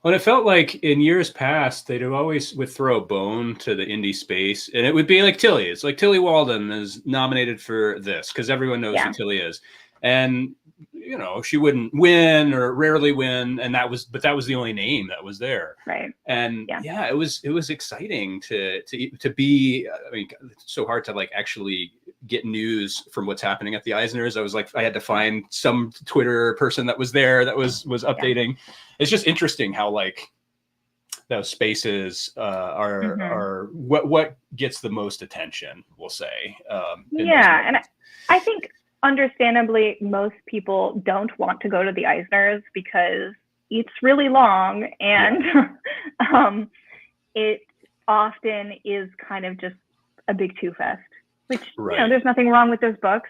Well, it felt like in years past, they'd always would throw a bone to the indie space, and it would be like Tilly. It's like Tilly Walden is nominated for this because everyone knows who Tilly is. And, you know, she wouldn't win or rarely win. And that was the only name that was there. Right. And it was exciting to be, I mean, it's so hard to like actually get news from what's happening at the Eisners. I was like, I had to find some Twitter person that was there that was updating. Yeah. It's just interesting how like those spaces are what gets the most attention, we'll say. And I think understandably, most people don't want to go to the Eisners because it's really long, and it often is kind of just a big two fest, which, you know, there's nothing wrong with those books.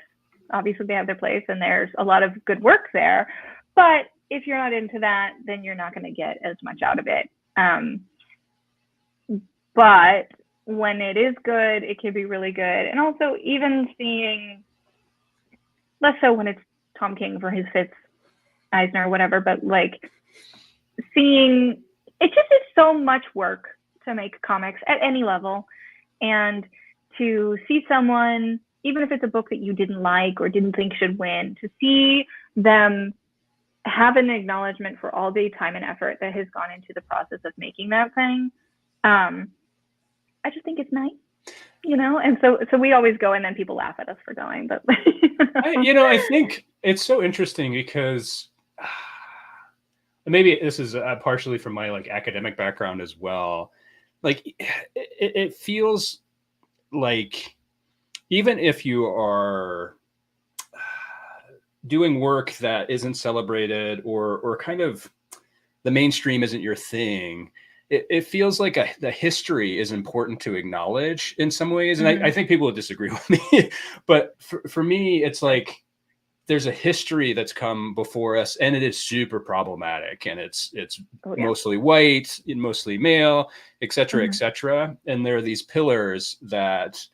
Obviously they have their place and there's a lot of good work there, but if you're not into that, then you're not going to get as much out of it. But when it is good, it can be really good. And also even seeing, less so when it's Tom King for his 5th Eisner or whatever, but like seeing, it just is so much work to make comics at any level. And to see someone, even if it's a book that you didn't like or didn't think should win, to see them have an acknowledgement for all the time and effort that has gone into the process of making that thing, I just think it's nice. You know, and so we always go, and then people laugh at us for going. But I think it's so interesting because maybe this is partially from my like academic background as well. Like it feels like even if you are doing work that isn't celebrated or kind of the mainstream isn't your thing, it feels like the history is important to acknowledge in some ways. And I think people will disagree with me, but for me, it's like there's a history that's come before us, and it is super problematic, and it's mostly white and mostly male, et cetera, et cetera. And there are these pillars that,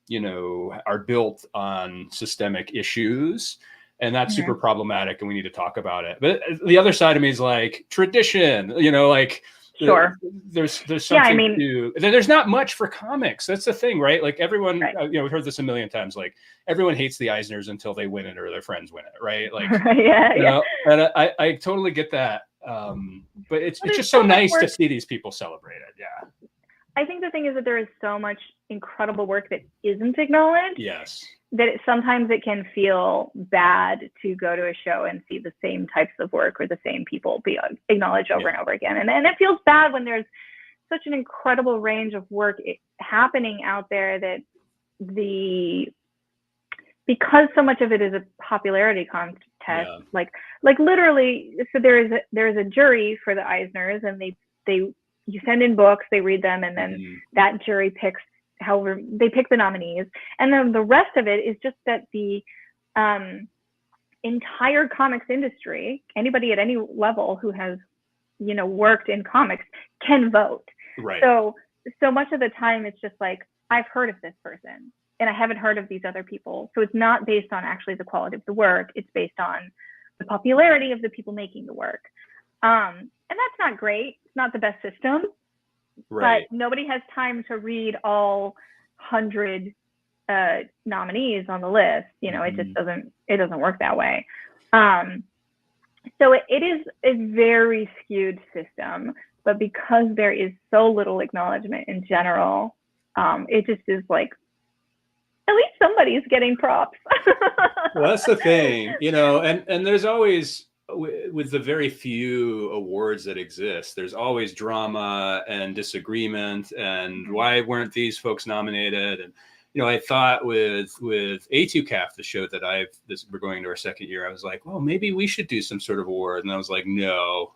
you know, are built on systemic issues. And that's super problematic, and we need to talk about it. But the other side of me is like tradition, you know, like, sure, there's something there's not much for comics. That's the thing, right? Like everyone, you know, we've heard this a million times. Like everyone hates the Eisners until they win it or their friends win it, right? Like, you know, and I totally get that. But it's just so nice to see these people celebrated. Yeah. I think the thing is that there is so much incredible work that isn't acknowledged. Yes. That sometimes it can feel bad to go to a show and see the same types of work or the same people be acknowledged over and over again. And it feels bad when there's such an incredible range of work happening out there that because so much of it is a popularity contest, like literally, so there is a jury for the Eisners, and you send in books, they read them, and then that jury picks, however they pick the nominees, and then the rest of it is just that the entire comics industry, anybody at any level who has, you know, worked in comics can vote. Right. So much of the time it's just like, I've heard of this person and I haven't heard of these other people. So it's not based on actually the quality of the work. It's based on the popularity of the people making the work. And that's not great. It's not the best system, Right. But nobody has time to read all 100 nominees on the list. You know, it just doesn't work that way. So it is a very skewed system, but because there is so little acknowledgement in general, it just is like, at least somebody's getting props. Well, that's the thing, you know, and there's always, with the very few awards that exist, there's always drama and disagreement and why weren't these folks nominated? And, you know, I thought with A2CAF, the show that we're going to our second year, I was like, well, maybe we should do some sort of award. And I was like, no,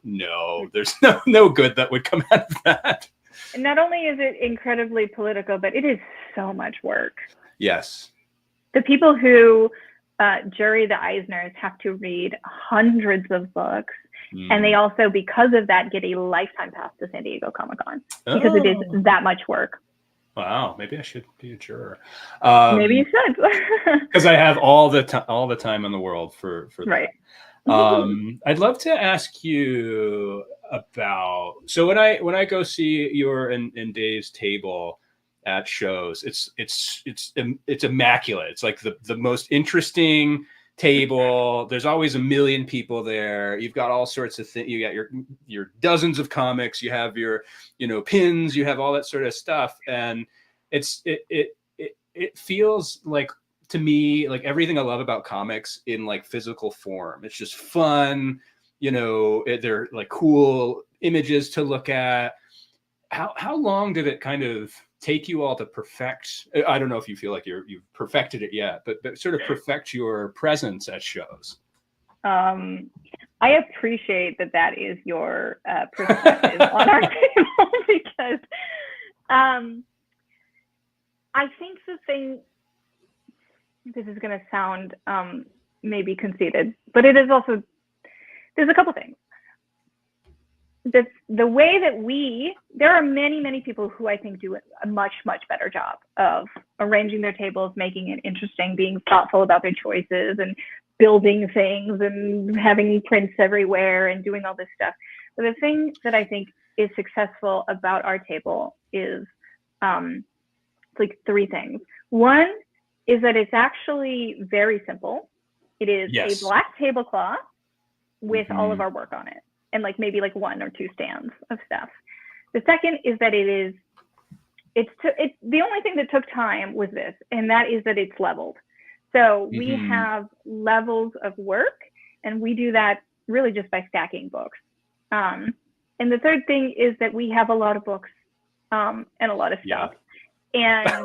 there's no good that would come out of that. And not only is it incredibly political, but it is so much work. Yes. The people who jury the Eisners have to read hundreds of books. And they also, because of that, get a lifetime pass to San Diego Comic-Con because it is that much work. Wow, maybe I should be a juror. Maybe you should, because I have all the time in the world for right. that. I'd love to ask you about, so when I go see your and Dave's table at shows, it's immaculate. It's like the most interesting table. There's always a million people there. You've got all sorts of things. You got your dozens of comics. You have your, you know, pins. You have all that sort of stuff, and it feels like, to me, like everything I love about comics in like physical form. It's just fun. You know, they're like cool images to look at. How long did it kind of take you all to perfect? I don't know if you feel like you've perfected it yet, but sort of perfect your presence at shows. I appreciate that is your perspective on our table, because I think the thing, this is going to sound maybe conceited, but it is also, there's a couple things. The way that there are many people who I think do a much better job of arranging their tables, making it interesting, being thoughtful about their choices, and building things and having prints everywhere and doing all this stuff. But the thing that I think is successful about our table is like three things. One is that it's actually very simple. It is a black tablecloth with all of our work on it, and like maybe like 1 or 2 stands of stuff. The second is that it's the only thing that took time was this, and that is that it's leveled. So we have levels of work, and we do that really just by stacking books. And the third thing is that we have a lot of books and a lot of stuff. And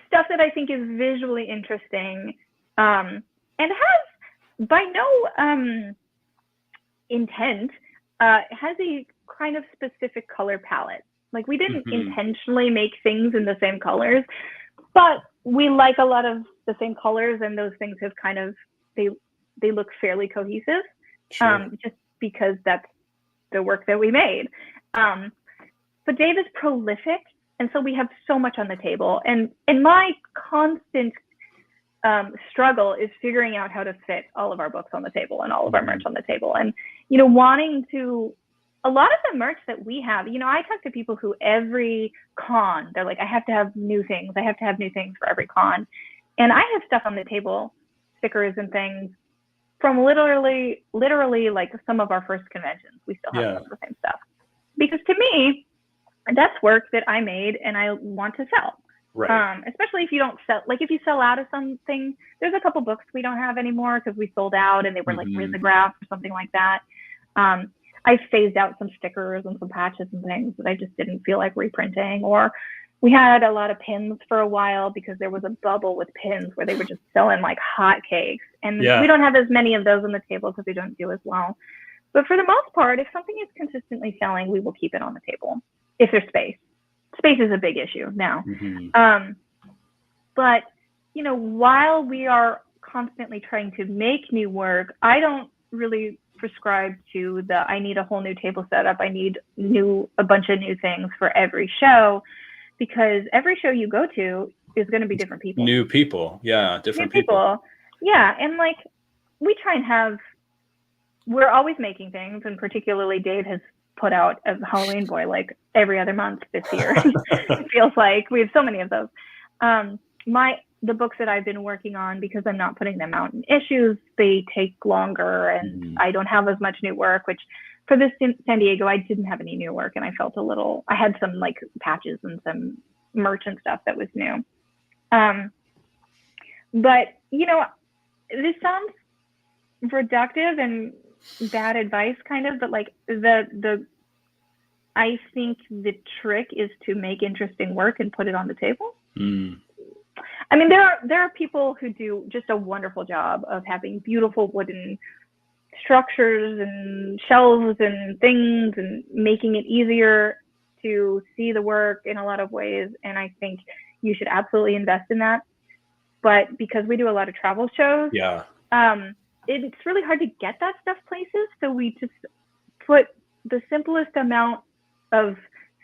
stuff that I think is visually interesting and has, by no intent, has a kind of specific color palette. Like, we didn't intentionally make things in the same colors, but we like a lot of the same colors, and those things have kind of, they look fairly cohesive, just because that's the work that we made. But Dave is prolific, and so we have so much on the table, and my constant struggle is figuring out how to fit all of our books on the table and all of our merch on the table. And, you know, wanting to, a lot of the merch that we have, you know, I talk to people who every con, they're like, I have to have new things. I have to have new things for every con. And I have stuff on the table, stickers and things, from literally like some of our first conventions. We still have some of the same stuff. Because to me, that's work that I made and I want to sell. Right. Especially if you don't sell, like if you sell out of something, there's a couple books we don't have anymore because we sold out and they were like risographs or something like that. I phased out some stickers and some patches and things that I just didn't feel like reprinting. Or we had a lot of pins for a while because there was a bubble with pins where they were just selling like hotcakes. And we don't have as many of those on the table because we don't do as well. But for the most part, if something is consistently selling, we will keep it on the table if there's space. Space is a big issue now. But, you know, while we are constantly trying to make new work, I don't really prescribe to I need a whole new table setup. I need a bunch of new things for every show, because every show you go to is going to be different people. New people. Yeah. Different people. Yeah. And like, we try and we're always making things, and particularly Dave has put out a Halloween boy like every other month this year. It feels like we have so many of those. The books that I've been working on, because I'm not putting them out in issues, they take longer, and I don't have as much new work, which for this San Diego, I didn't have any new work, and I felt I had some like patches and some merch and stuff that was new. But, you know, this sounds reductive and bad advice kind of, but like I think the trick is to make interesting work and put it on the table. I mean, there are people who do just a wonderful job of having beautiful wooden structures and shelves and things and making it easier to see the work in a lot of ways. And I think you should absolutely invest in that. But because we do a lot of travel shows, it's really hard to get that stuff places. So we just put the simplest amount of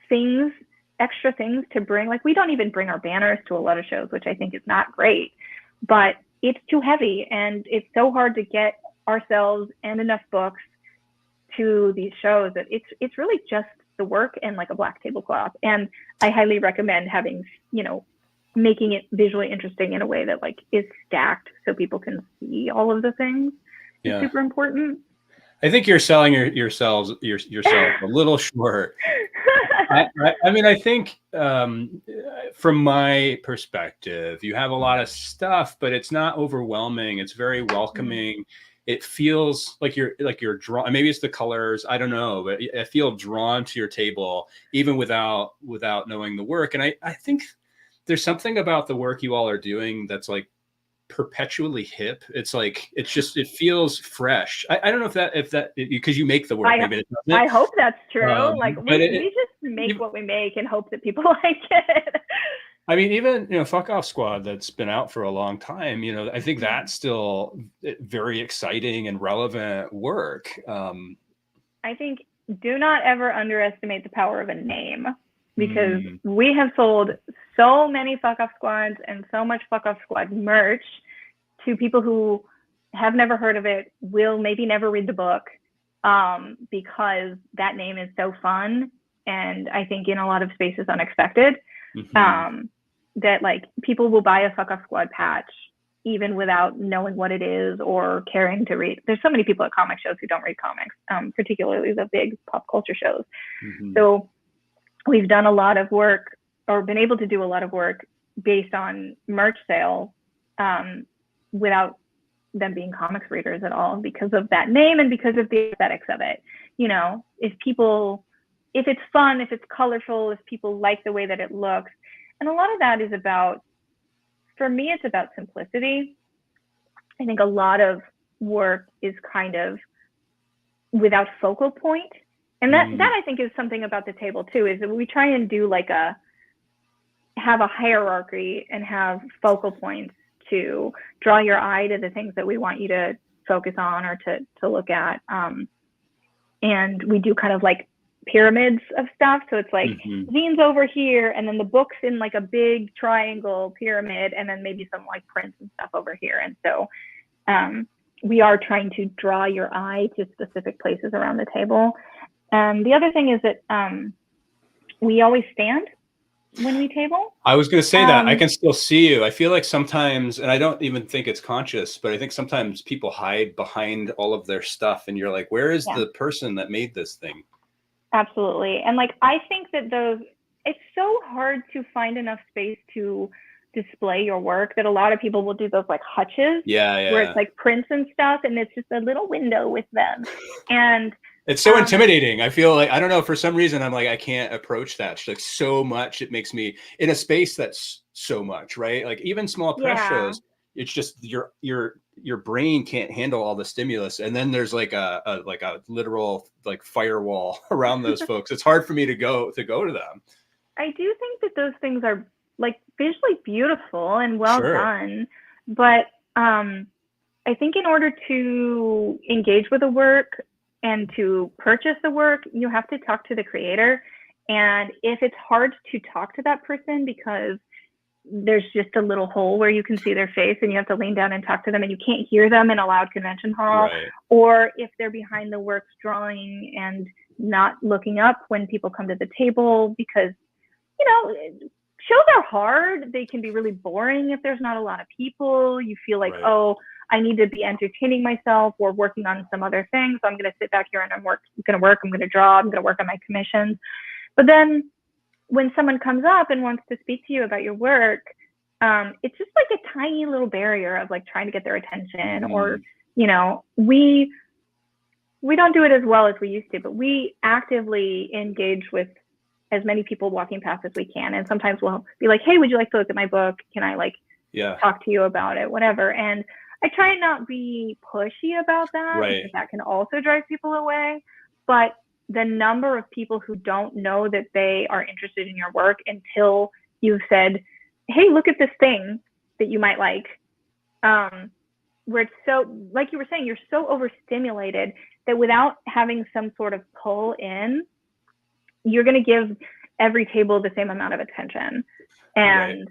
things, extra things to bring. Like, we don't even bring our banners to a lot of shows, which I think is not great, but it's too heavy and it's so hard to get ourselves and enough books to these shows that it's really just the work and like a black tablecloth. And I highly recommend having, you know, making it visually interesting in a way that like is stacked so people can see all of the things. It's super important. I think you're selling yourself a little short. I mean, I think from my perspective, you have a lot of stuff, but it's not overwhelming. It's very welcoming. It feels like you're drawn. Maybe it's the colors. I don't know, but I feel drawn to your table even without knowing the work. And I think there's something about the work you all are doing that's like perpetually hip. It's like it feels fresh. I don't know if that because you make the work. Maybe it doesn't. I hope that's true. We just make what we make and hope that people like it. I mean, even, you know, Fuck Off Squad that's been out for a long time, you know, I think that's still very exciting and relevant work. I think do not ever underestimate the power of a name, because we have sold so many Fuck Off Squads and so much Fuck Off Squad merch to people who have never heard of it, will maybe never read the book, because that name is so fun. And I think in a lot of spaces unexpected. That like people will buy a Fuck Off Squad patch even without knowing what it is or caring to read. There's so many people at comic shows who don't read comics, particularly the big pop culture shows. So we've done a lot of work, or been able to do a lot of work based on merch sales, without them being comics readers at all, because of that name and because of the aesthetics of it. You know, if it's fun, if it's colorful, if people like the way that it looks. And a lot of that is for me, it's about simplicity. I think a lot of work is kind of without focal point. And that I think is something about the table too, is that we try and do like have a hierarchy and have focal points to draw your eye to the things that we want you to focus on or to look at. And we do kind of like pyramids of stuff. So it's like zines over here, and then the books in like a big triangle pyramid, and then maybe some like prints and stuff over here. And so we are trying to draw your eye to specific places around the table. The other thing is that we always stand when we table. I was going to say that I can still see you. I feel like sometimes, and I don't even think it's conscious, but I think sometimes people hide behind all of their stuff, and you're like, where is the person that made this thing? Absolutely. And like, I think that it's so hard to find enough space to display your work that a lot of people will do those like hutches, where it's like prints and stuff, and it's just a little window with them. And it's so intimidating. I feel like, I don't know, for some reason, I'm like, I can't approach that. It's like so much. It makes me in a space that's so much, right? Like even small press shows, it's just your brain can't handle all the stimulus. And then there's like a literal like firewall around those folks. It's hard for me to go to them. I do think that those things are like visually beautiful and well done. But I think in order to engage with the work and to purchase the work, you have to talk to the creator. And if it's hard to talk to that person because there's just a little hole where you can see their face and you have to lean down and talk to them and you can't hear them in a loud convention hall, or if they're behind the works drawing and not looking up when people come to the table, because, you know, shows are hard. They can be really boring if there's not a lot of people. You feel like, oh, I need to be entertaining myself or working on some other thing. So I'm going to sit back here and I'm going to draw, I'm going to work on my commissions. But then when someone comes up and wants to speak to you about your work, it's just like a tiny little barrier of like trying to get their attention. Or, you know, we don't do it as well as we used to, but we actively engage with as many people walking past as we can. And sometimes we'll be like, hey, would you like to look at my book? Can I like talk to you about it? Whatever. And I try and not be pushy about that, because that can also drive people away. But the number of people who don't know that they are interested in your work until you've said, hey, look at this thing that you might like, where it's so, like you were saying, you're so overstimulated that without having some sort of pull in, you're going to give every table the same amount of attention. And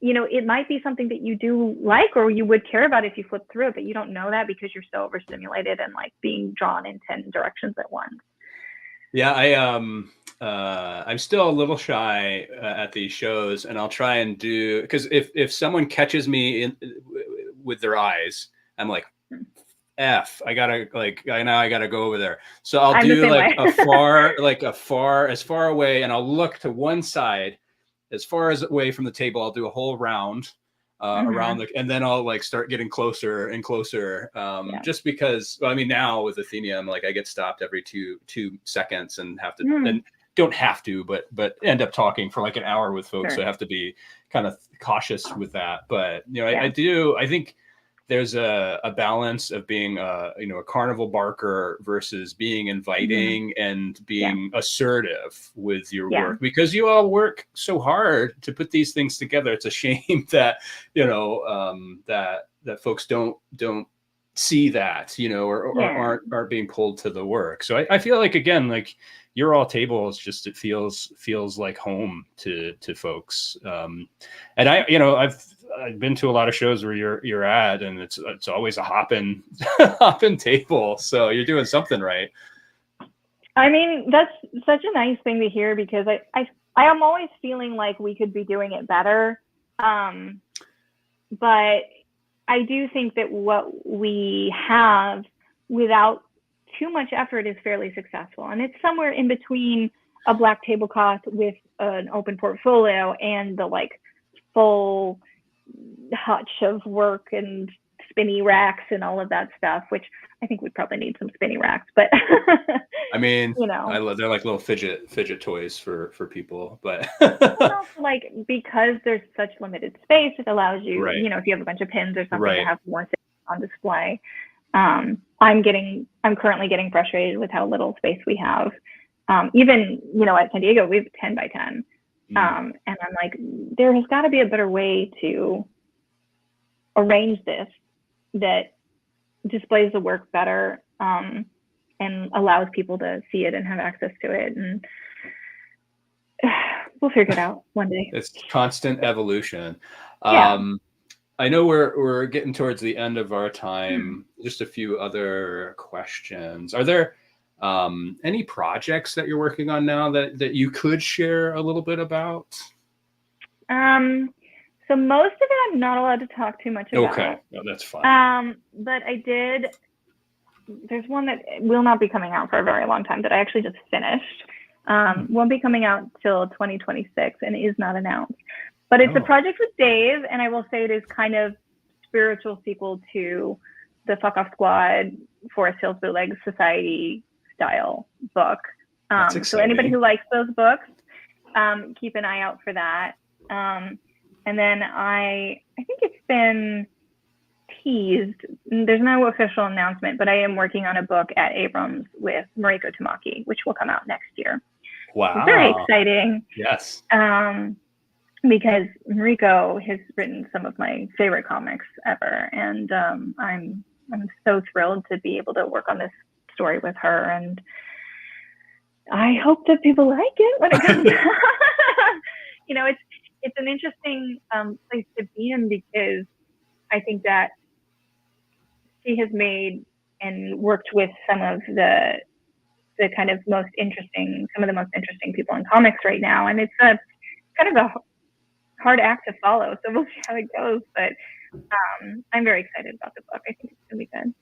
you know, it might be something that you do like, or you would care about if you flip through it, but you don't know that because you're so overstimulated and like being drawn in 10 directions at once. Yeah, I'm still a little shy at these shows, and I'll try and do, because if someone catches me with their eyes, I'm like, I gotta go over there. So I'll do like as far away, and I'll look to one side as far as away from the table. I'll do a whole round around and then I'll like start getting closer and closer. Just because, well, I mean, now with Athenaeum, like I get stopped every two seconds and have to, and don't have to, but end up talking for like an hour with folks. So I have to be kind of cautious with that. But, you know, I think there's a balance of being a carnival barker versus being inviting and being assertive with your work, because you all work so hard to put these things together. It's a shame that, you know, that folks don't see that, you know, or aren't being pulled to the work. So I feel like, again, like your all tables, just, it feels like home to folks. And I've been to a lot of shows where you're at, and it's always a hopping table. So you're doing something right. I mean, that's such a nice thing to hear, because I am always feeling like we could be doing it better. But I do think that what we have, without too much effort, is fairly successful. And it's somewhere in between a black tablecloth with an open portfolio and the like full hutch of work and spinny racks and all of that stuff, which I think we probably need some spinny racks. But I mean, you know, they're like little fidget toys for people, but like, because there's such limited space, it allows you, you know, if you have a bunch of pins or something, to have more things on display. I'm currently getting frustrated with how little space we have. Even, you know, at San Diego, we have 10 by 10. And I'm like, there has got to be a better way to arrange this that displays the work better, and allows people to see it and have access to it. And we'll figure it out one day. It's constant evolution. I know we're getting towards the end of our time. Just a few other questions. Are there any projects that you're working on now that you could share a little bit about? So most of it I'm not allowed to talk too much about. Okay, no, that's fine. But there's one that will not be coming out for a very long time that I actually just finished. Won't be coming out till 2026 and is not announced. But it's a project with Dave, and I will say it is kind of spiritual sequel to the Fuck Off Squad Forest Hills Bootleg Society style book. So anybody who likes those books, keep an eye out for that. And then I think it's been teased. There's no official announcement, but I am working on a book at Abrams with Mariko Tamaki, which will come out next year. Wow. It's very exciting. Yes. Because Mariko has written some of my favorite comics ever. And I'm so thrilled to be able to work on this story with her. And I hope that people like it when it comes out. You know, it's an interesting place to be in, because I think that she has made and worked with some of the the kind of some of the most interesting people in comics right now. And it's a kind of a hard act to follow. So we'll see how it goes. But I'm very excited about the book. I think it's going to be good.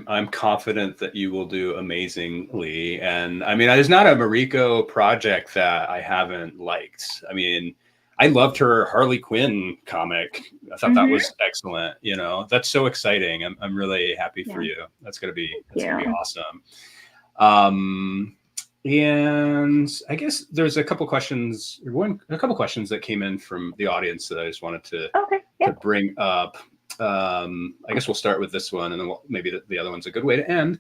I'm confident that you will do amazingly. And I mean, there's not a Mariko project that I haven't liked. I mean, I loved her Harley Quinn comic. I thought that was excellent. You know, that's so exciting. I'm really happy for you. That's gonna be awesome. And I guess there's a couple questions that came in from the audience that I just wanted to bring up. I guess we'll start with this one, and then maybe the other one's a good way to end.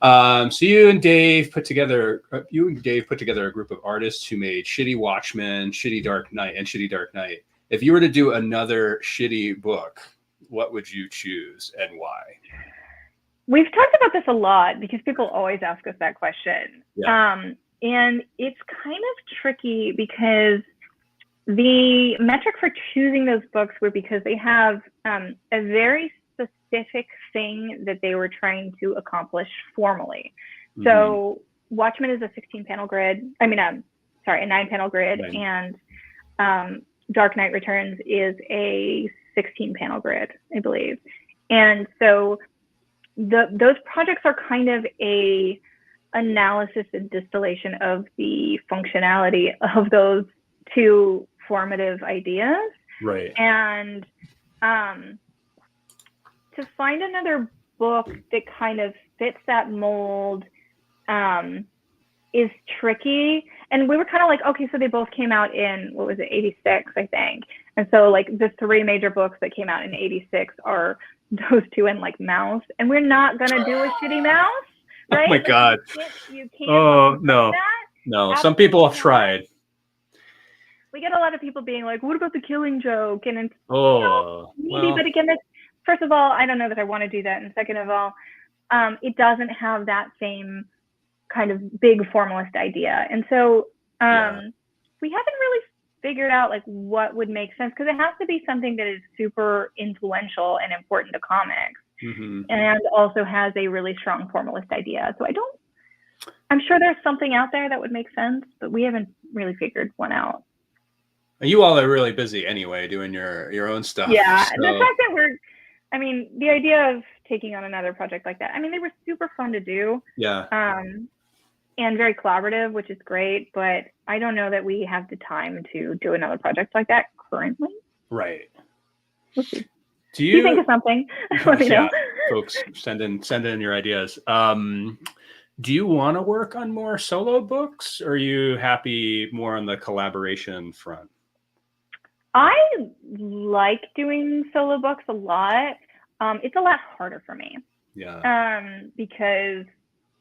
So you and Dave put together a group of artists who made Shitty Watchmen, Shitty Dark Knight, and Shitty Dark Knight. If you were to do another shitty book, what would you choose and why? We've talked about this a lot because people always ask us that question. And it's kind of tricky because the metric for choosing those books were because they have a very specific thing that they were trying to accomplish formally. So Watchmen is a 16-panel grid. I mean, a 9-panel grid, and Dark Knight Returns is a 16-panel grid, I believe. And so those projects are kind of a analysis and distillation of the functionality of those two formative ideas. Right. And to find another book that kind of fits that mold is tricky. And we were kind of like, okay, so they both came out in, 86, I think. And so like the three major books that came out in 86 are those two and like Mouse. And we're not going to do a shitty Mouse, right? Oh my God. You can't no. that. No, some people have tried. We get a lot of people being like, what about the Killing Joke? And it's, maybe, but again, first of all, I don't know that I want to do that. And second of all, it doesn't have that same kind of big formalist idea. And so we haven't really figured out like what would make sense, because it has to be something that is super influential and important to comics and also has a really strong formalist idea. So I'm sure there's something out there that would make sense, but we haven't really figured one out. You all are really busy anyway, doing your own stuff. Yeah, so. The fact that the idea of taking on another project like that, they were super fun to do. Yeah. And very collaborative, which is great, but I don't know that we have the time to do another project like that currently. Right. We'll see. Do you think of something? Let me know. Folks, send in your ideas. Do you want to work on more solo books, or are you happy more on the collaboration front? I like doing solo books a lot. It's a lot harder for me. Yeah. Because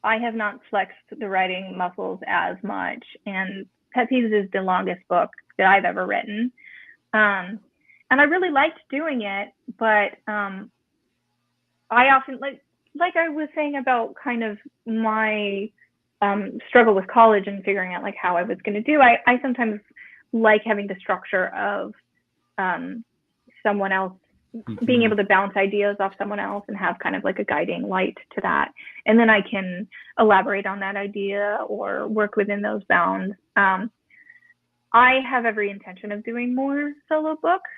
I have not flexed the writing muscles as much, and Pet Peeves is the longest book that I've ever written. And I really liked doing it, but I often, like I was saying about kind of my struggle with college and figuring out like how I was going to do, I sometimes like having the structure of someone else, being able to bounce ideas off someone else and have kind of like a guiding light to that. And then I can elaborate on that idea or work within those bounds. I have every intention of doing more solo books,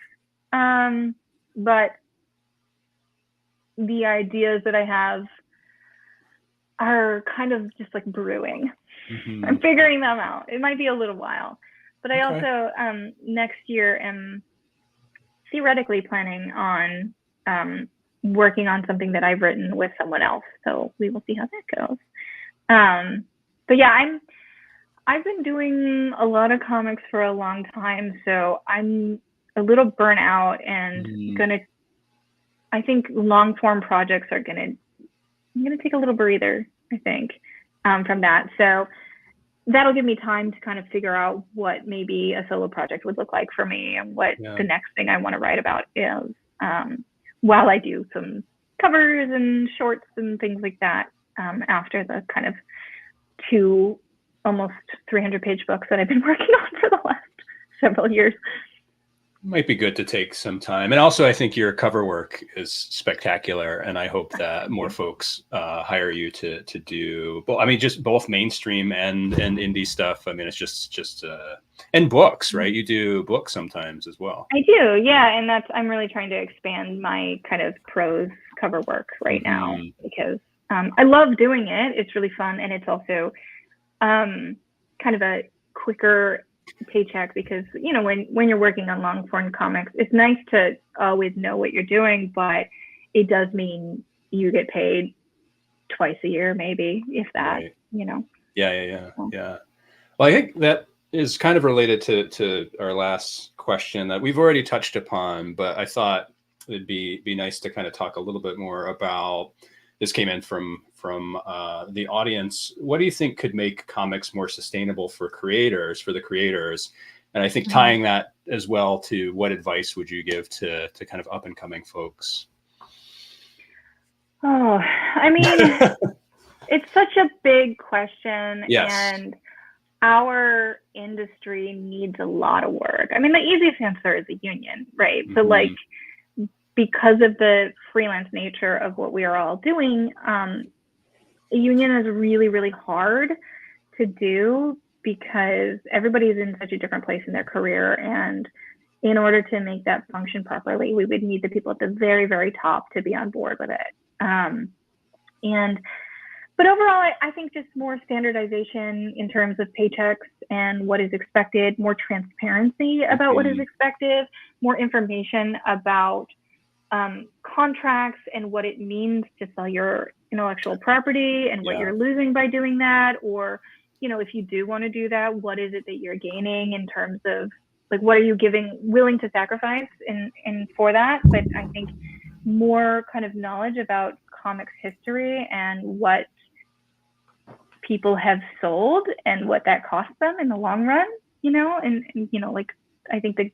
but the ideas that I have are kind of just like brewing. I'm figuring them out. It might be a little while, but I also next year am theoretically planning on working on something that I've written with someone else. So we will see how that goes. But yeah, I've been doing a lot of comics for a long time, so I'm a little burnt out and I think long form projects I'm gonna take a little breather, I think, from that. So that'll give me time to kind of figure out what maybe a solo project would look like for me and what the next thing I want to write about is, while I do some covers and shorts and things like that, after the kind of 2 almost 300-page books that I've been working on for the last several years. might be good to take some time. And also, I think your cover work is spectacular, and I hope that more folks hire you to do. Well, I mean, just both mainstream and indie stuff. I mean, it's just and books, right? You do books sometimes as well. I do, yeah, and I'm really trying to expand my kind of prose cover work right now, because I love doing it. It's really fun, and it's also kind of a quicker paycheck, because when you're working on long form comics, it's nice to always know what you're doing, but it does mean you get paid twice a year, maybe, if that. Right. Yeah. Well, I think that is kind of related to our last question that we've already touched upon, but I thought it'd be nice to kind of talk a little bit more about. This came in from the audience. What do you think could make comics more sustainable for the creators? And I think tying that as well to what advice would you give to kind of up and coming folks? Oh, I mean, it's such a big question. Yes. And our industry needs a lot of work. I mean, the easiest answer is a union, right? So like, because of the freelance nature of what we are all doing, a union is really, really hard to do, because everybody's in such a different place in their career. And in order to make that function properly, we would need the people at the very, very top to be on board with it. But overall, I think just more standardization in terms of paychecks and what is expected, more transparency about what is expected, more information about contracts and what it means to sell your intellectual property and what you're losing by doing that. Or, if you do want to do that, what is it that you're gaining in terms of, like, what are you willing to sacrifice and for that? But I think more kind of knowledge about comics history and what people have sold and what that costs them in the long run, like, I think the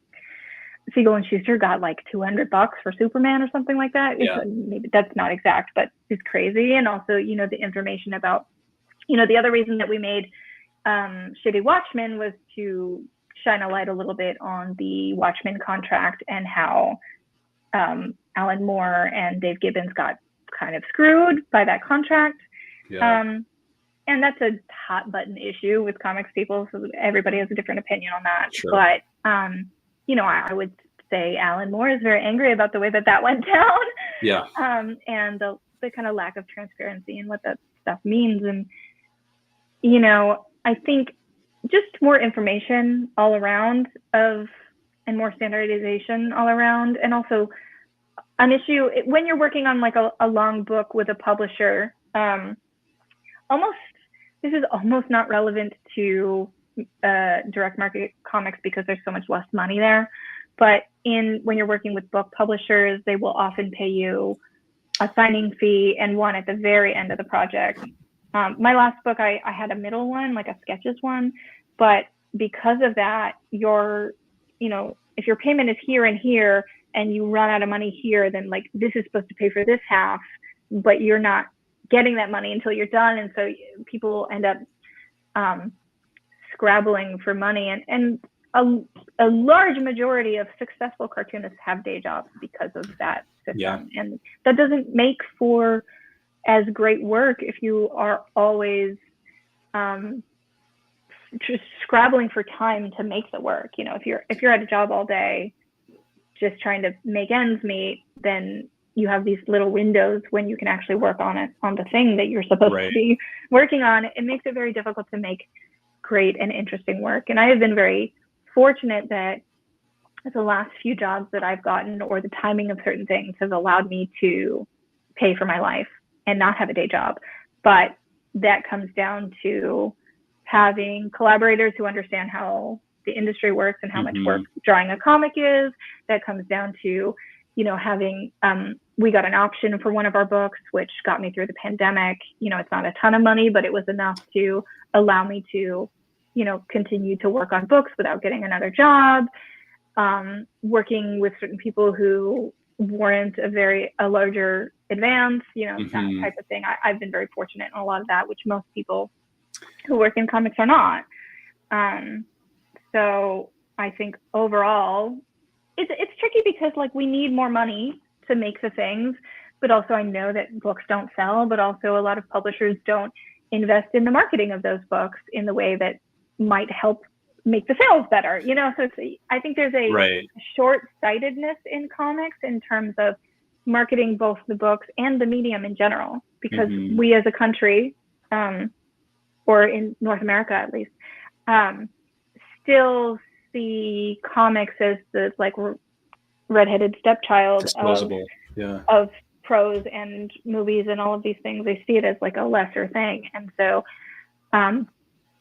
Siegel and Schuster got like $200 for Superman or something like that. Maybe that's not exact, but it's crazy. And also, the information about, the other reason that we made Shitty Watchmen was to shine a light a little bit on the Watchmen contract and how Alan Moore and Dave Gibbons got kind of screwed by that contract. And that's a hot button issue with comics people, so everybody has a different opinion on that. Sure. But I would say Alan Moore is very angry about the way that went down. And the kind of lack of transparency and what that stuff means. And I think just more information all around and more standardization all around. And also an issue when you're working on like a long book with a publisher, this is almost not relevant to direct market comics because there's so much less money there. But when you're working with book publishers, they will often pay you a signing fee and one at the very end of the project. My last book, I had a middle one, like a sketches one, but because of that, if your payment is here and here and you run out of money here, then like this is supposed to pay for this half, but you're not getting that money until you're done. And so people end up scrabbling for money. And a large majority of successful cartoonists have day jobs because of that system. And that doesn't make for as great work if you are always just scrabbling for time to make the work. If you're at a job all day just trying to make ends meet, then you have these little windows when you can actually work on the thing that you're supposed to be working on. It makes it very difficult to make great and interesting work. And I have been very fortunate that the last few jobs that I've gotten, or the timing of certain things, has allowed me to pay for my life and not have a day job. But that comes down to having collaborators who understand how the industry works and how much work drawing a comic is. That comes down to having, we got an option for one of our books, which got me through the pandemic. It's not a ton of money, but it was enough to allow me to, continue to work on books without getting another job. Working with certain people who warrant a larger advance, that type of thing. I've been very fortunate in a lot of that, which most people who work in comics are not. So I think overall, it's tricky because like we need more money to make the things, but also I know that books don't sell, but also a lot of publishers don't invest in the marketing of those books in the way that might help make the sales better, you know? So I think there's a short-sightedness in comics in terms of marketing both the books and the medium in general, because we as a country, or in North America at least, still see comics as the like redheaded stepchild of prose and movies and all of these things. They see it as like a lesser thing. And so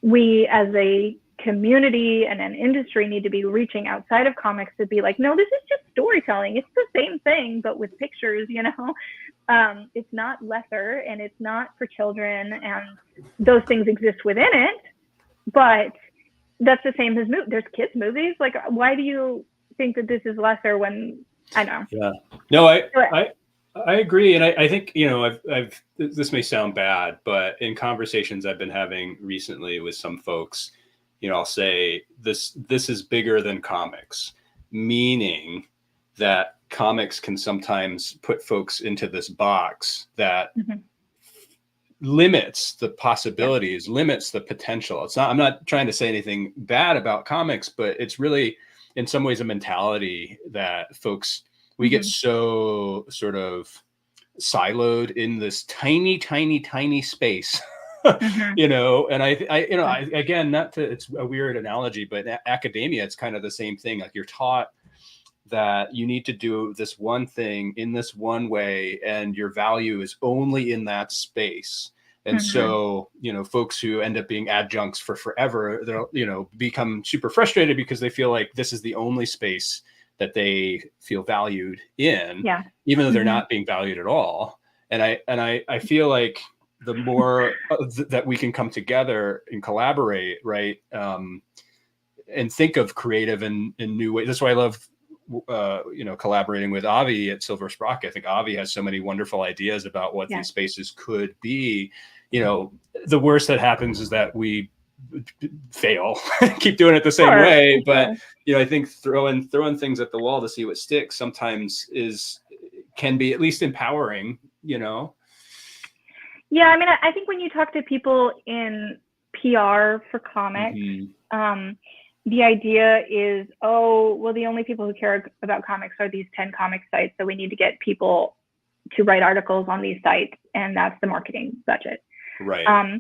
we as a community and an industry need to be reaching outside of comics to be like, no, this is just storytelling. It's the same thing, but with pictures, you know. It's not lesser and it's not for children, and those things exist within it, but that's the same as there's kids movies. Like, why do you think that this is lesser when I know? Yeah, no, I agree. And I think, you know, this may sound bad, but in conversations I've been having recently with some folks, you know, I'll say this is bigger than comics, meaning that comics can sometimes put folks into this box that limits the possibilities, limits the potential. It's not, I'm not trying to say anything bad about comics, but it's really in some ways a mentality that folks, we get so sort of siloed in this tiny, tiny, tiny space, you know, and I you know, again, not to, it's a weird analogy, but academia, it's kind of the same thing. Like you're taught that you need to do this one thing in this one way, and your value is only in that space. And so, you know, folks who end up being adjuncts for forever, they'll, you know, become super frustrated because they feel like this is the only space that they feel valued in, even though they're not being valued at all. And I feel like the more that we can come together and collaborate, right, and think of creative and new ways. That's why I love, you know, collaborating with Avi at Silver Sprocket. I think Avi has so many wonderful ideas about what these spaces could be. You know, the worst that happens is that we fail, keep doing it the same way. But you know, I think throwing things at the wall to see what sticks sometimes can be at least empowering, you know? Yeah, I mean, I think when you talk to people in PR for comics, the idea is, oh, well, the only people who care about comics are these 10 comic sites, so we need to get people to write articles on these sites, and that's the marketing budget. Right.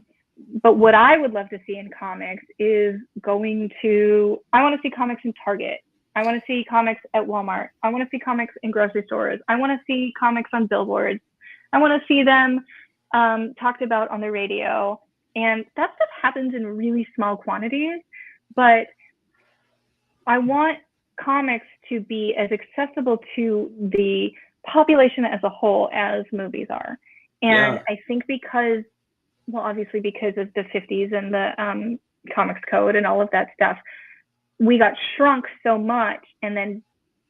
But what I would love to see in comics is I want to see comics in Target. I want to see comics at Walmart. I want to see comics in grocery stores. I want to see comics on billboards. I want to see them talked about on the radio. And that stuff happens in really small quantities, but I want comics to be as accessible to the population as a whole as movies are. And I think because, well, obviously because of the 50s and the comics code and all of that stuff, we got shrunk so much, and then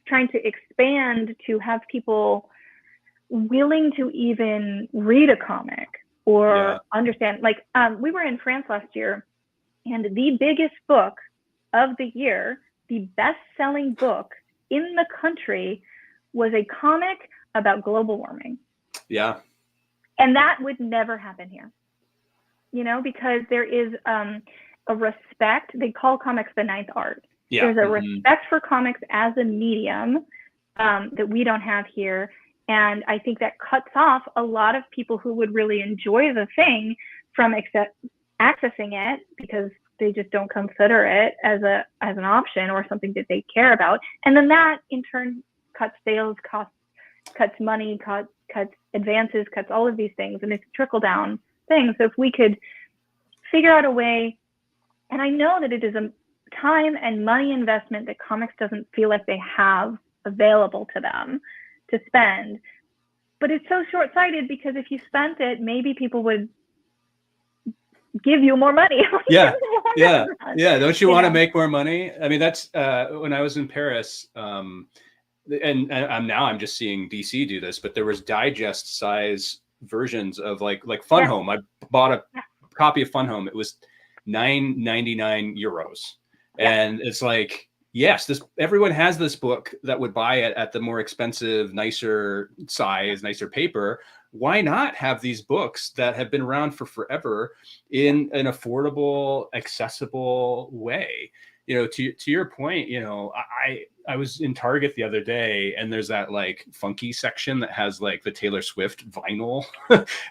trying to expand to have people willing to even read a comic or understand. Like we were in France last year, and the biggest book of the year, the best-selling book in the country, was a comic about global warming. Yeah. And that would never happen here, you know, because there is a respect. They call comics the ninth art. There's a respect for comics as a medium that we don't have here. And I think that cuts off a lot of people who would really enjoy the thing from accessing it, because they just don't consider it as an option or something that they care about. And then that in turn cuts sales costs, cuts money, cuts advances, cuts all of these things. And it's a trickle down thing. So if we could figure out a way, and I know that it is a time and money investment that comics doesn't feel like they have available to them to spend, but it's so short-sighted, because if you spent it, maybe people would give you more money. Yeah. Don't you want to make more money? I mean, that's when I was in Paris, and I'm just seeing DC do this, but there was digest size versions of like Fun Home. I bought a copy of Fun Home. It was €9.99, and it's like, Yes, everyone has this book that would buy it at the more expensive, nicer size, nicer paper. Why not have these books that have been around for forever in an affordable, accessible way? To your point, I was in Target the other day, and there's that like funky section that has like the Taylor Swift vinyl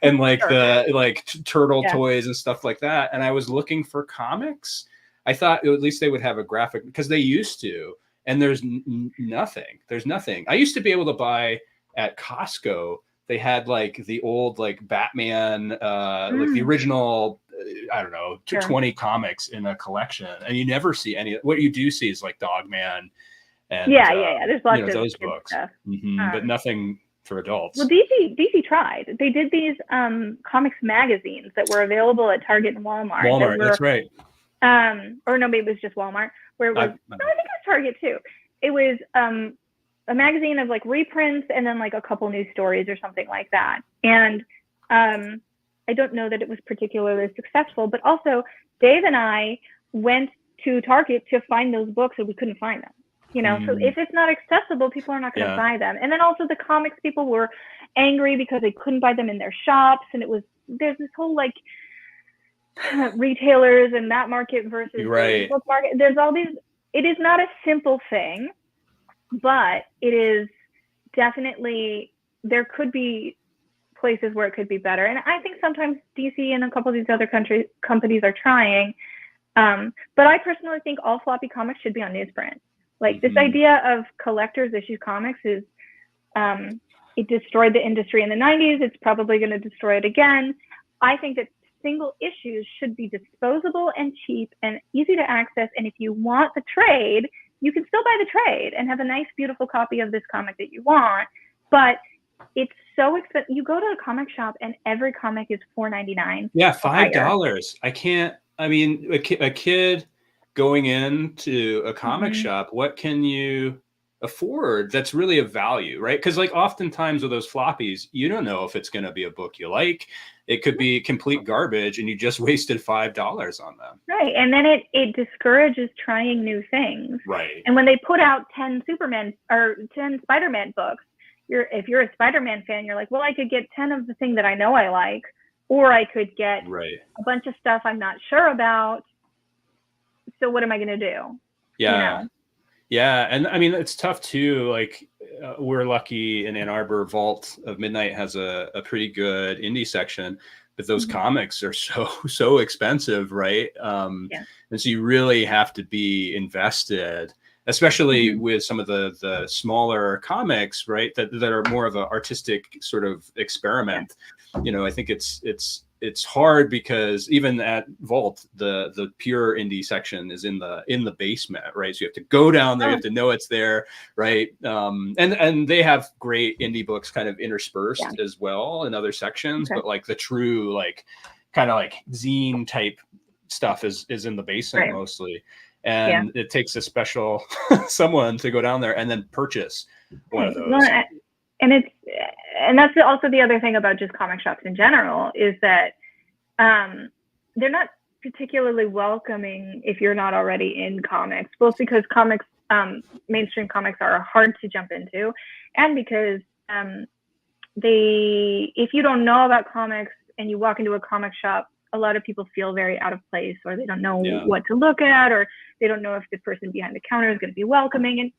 and like Sure. the like turtle Yeah. toys and stuff like that. And I was looking for comics. I thought at least they would have a graphic, because they used to, and there's nothing. There's nothing. I used to be able to buy at Costco. They had like the old like Batman, like the original, I don't know, Sure. 20 comics in a collection, and you never see any. What you do see is like Dogman and yeah. There's lots of those good books, stuff. but nothing for adults. Well, DC tried. They did these comics magazines that were available at Target and Walmart. That's right. Or no, maybe it was just Walmart, where it was, I think it was Target too. It was a magazine of like reprints and then like a couple new stories or something like that. And I don't know that it was particularly successful, but also Dave and I went to Target to find those books and we couldn't find them. So if it's not accessible, people are not going to buy them. And then also the comics people were angry because they couldn't buy them in their shops. And there's this whole like retailers and that market versus the book market. There's all these, it is not a simple thing, but it is definitely, there could be places where it could be better. And I think sometimes DC and a couple of these other companies are trying. But I personally think all floppy comics should be on newsprint. Like this idea of collector's issue comics is, it destroyed the industry in the 90s. It's probably going to destroy it again. I think that single issues should be disposable and cheap and easy to access. And if you want the trade, you can still buy the trade and have a nice, beautiful copy of this comic that you want. But it's so expensive. You go to a comic shop and every comic is $4.99. Yeah, $5. I mean, a kid going into a comic shop, what can you afford that's really of value, right? Because like oftentimes with those floppies, you don't know if it's going to be a book you like. It could be complete garbage and you just wasted $5 on them. Right. And then it discourages trying new things. Right. And when they put out 10 Superman or 10 Spider-Man books, if you're a Spider-Man fan, you're like, well, I could get 10 of the thing that I know I like, or I could get a bunch of stuff I'm not sure about. So what am I going to do? Yeah. Yeah. And I mean, it's tough too. Like we're lucky in Ann Arbor. Vault of Midnight has a pretty good indie section, but those comics are so expensive. Right. And so you really have to be invested, especially with some of the smaller comics, right, that are more of an artistic sort of experiment. I think it's hard because even at Vault, the pure indie section is in the basement, right? So you have to go down there, you have to know it's there, right? And they have great indie books kind of interspersed as well in other sections, but like the true like kind of like zine type stuff is in the basement mostly. And it takes a special someone to go down there and then purchase one of those. Well, and that's also the other thing about just comic shops in general is that they're not particularly welcoming if you're not already in comics, both because mainstream comics are hard to jump into, and because if you don't know about comics and you walk into a comic shop, a lot of people feel very out of place, or they don't know what to look at, or they don't know if the person behind the counter is going to be welcoming. And,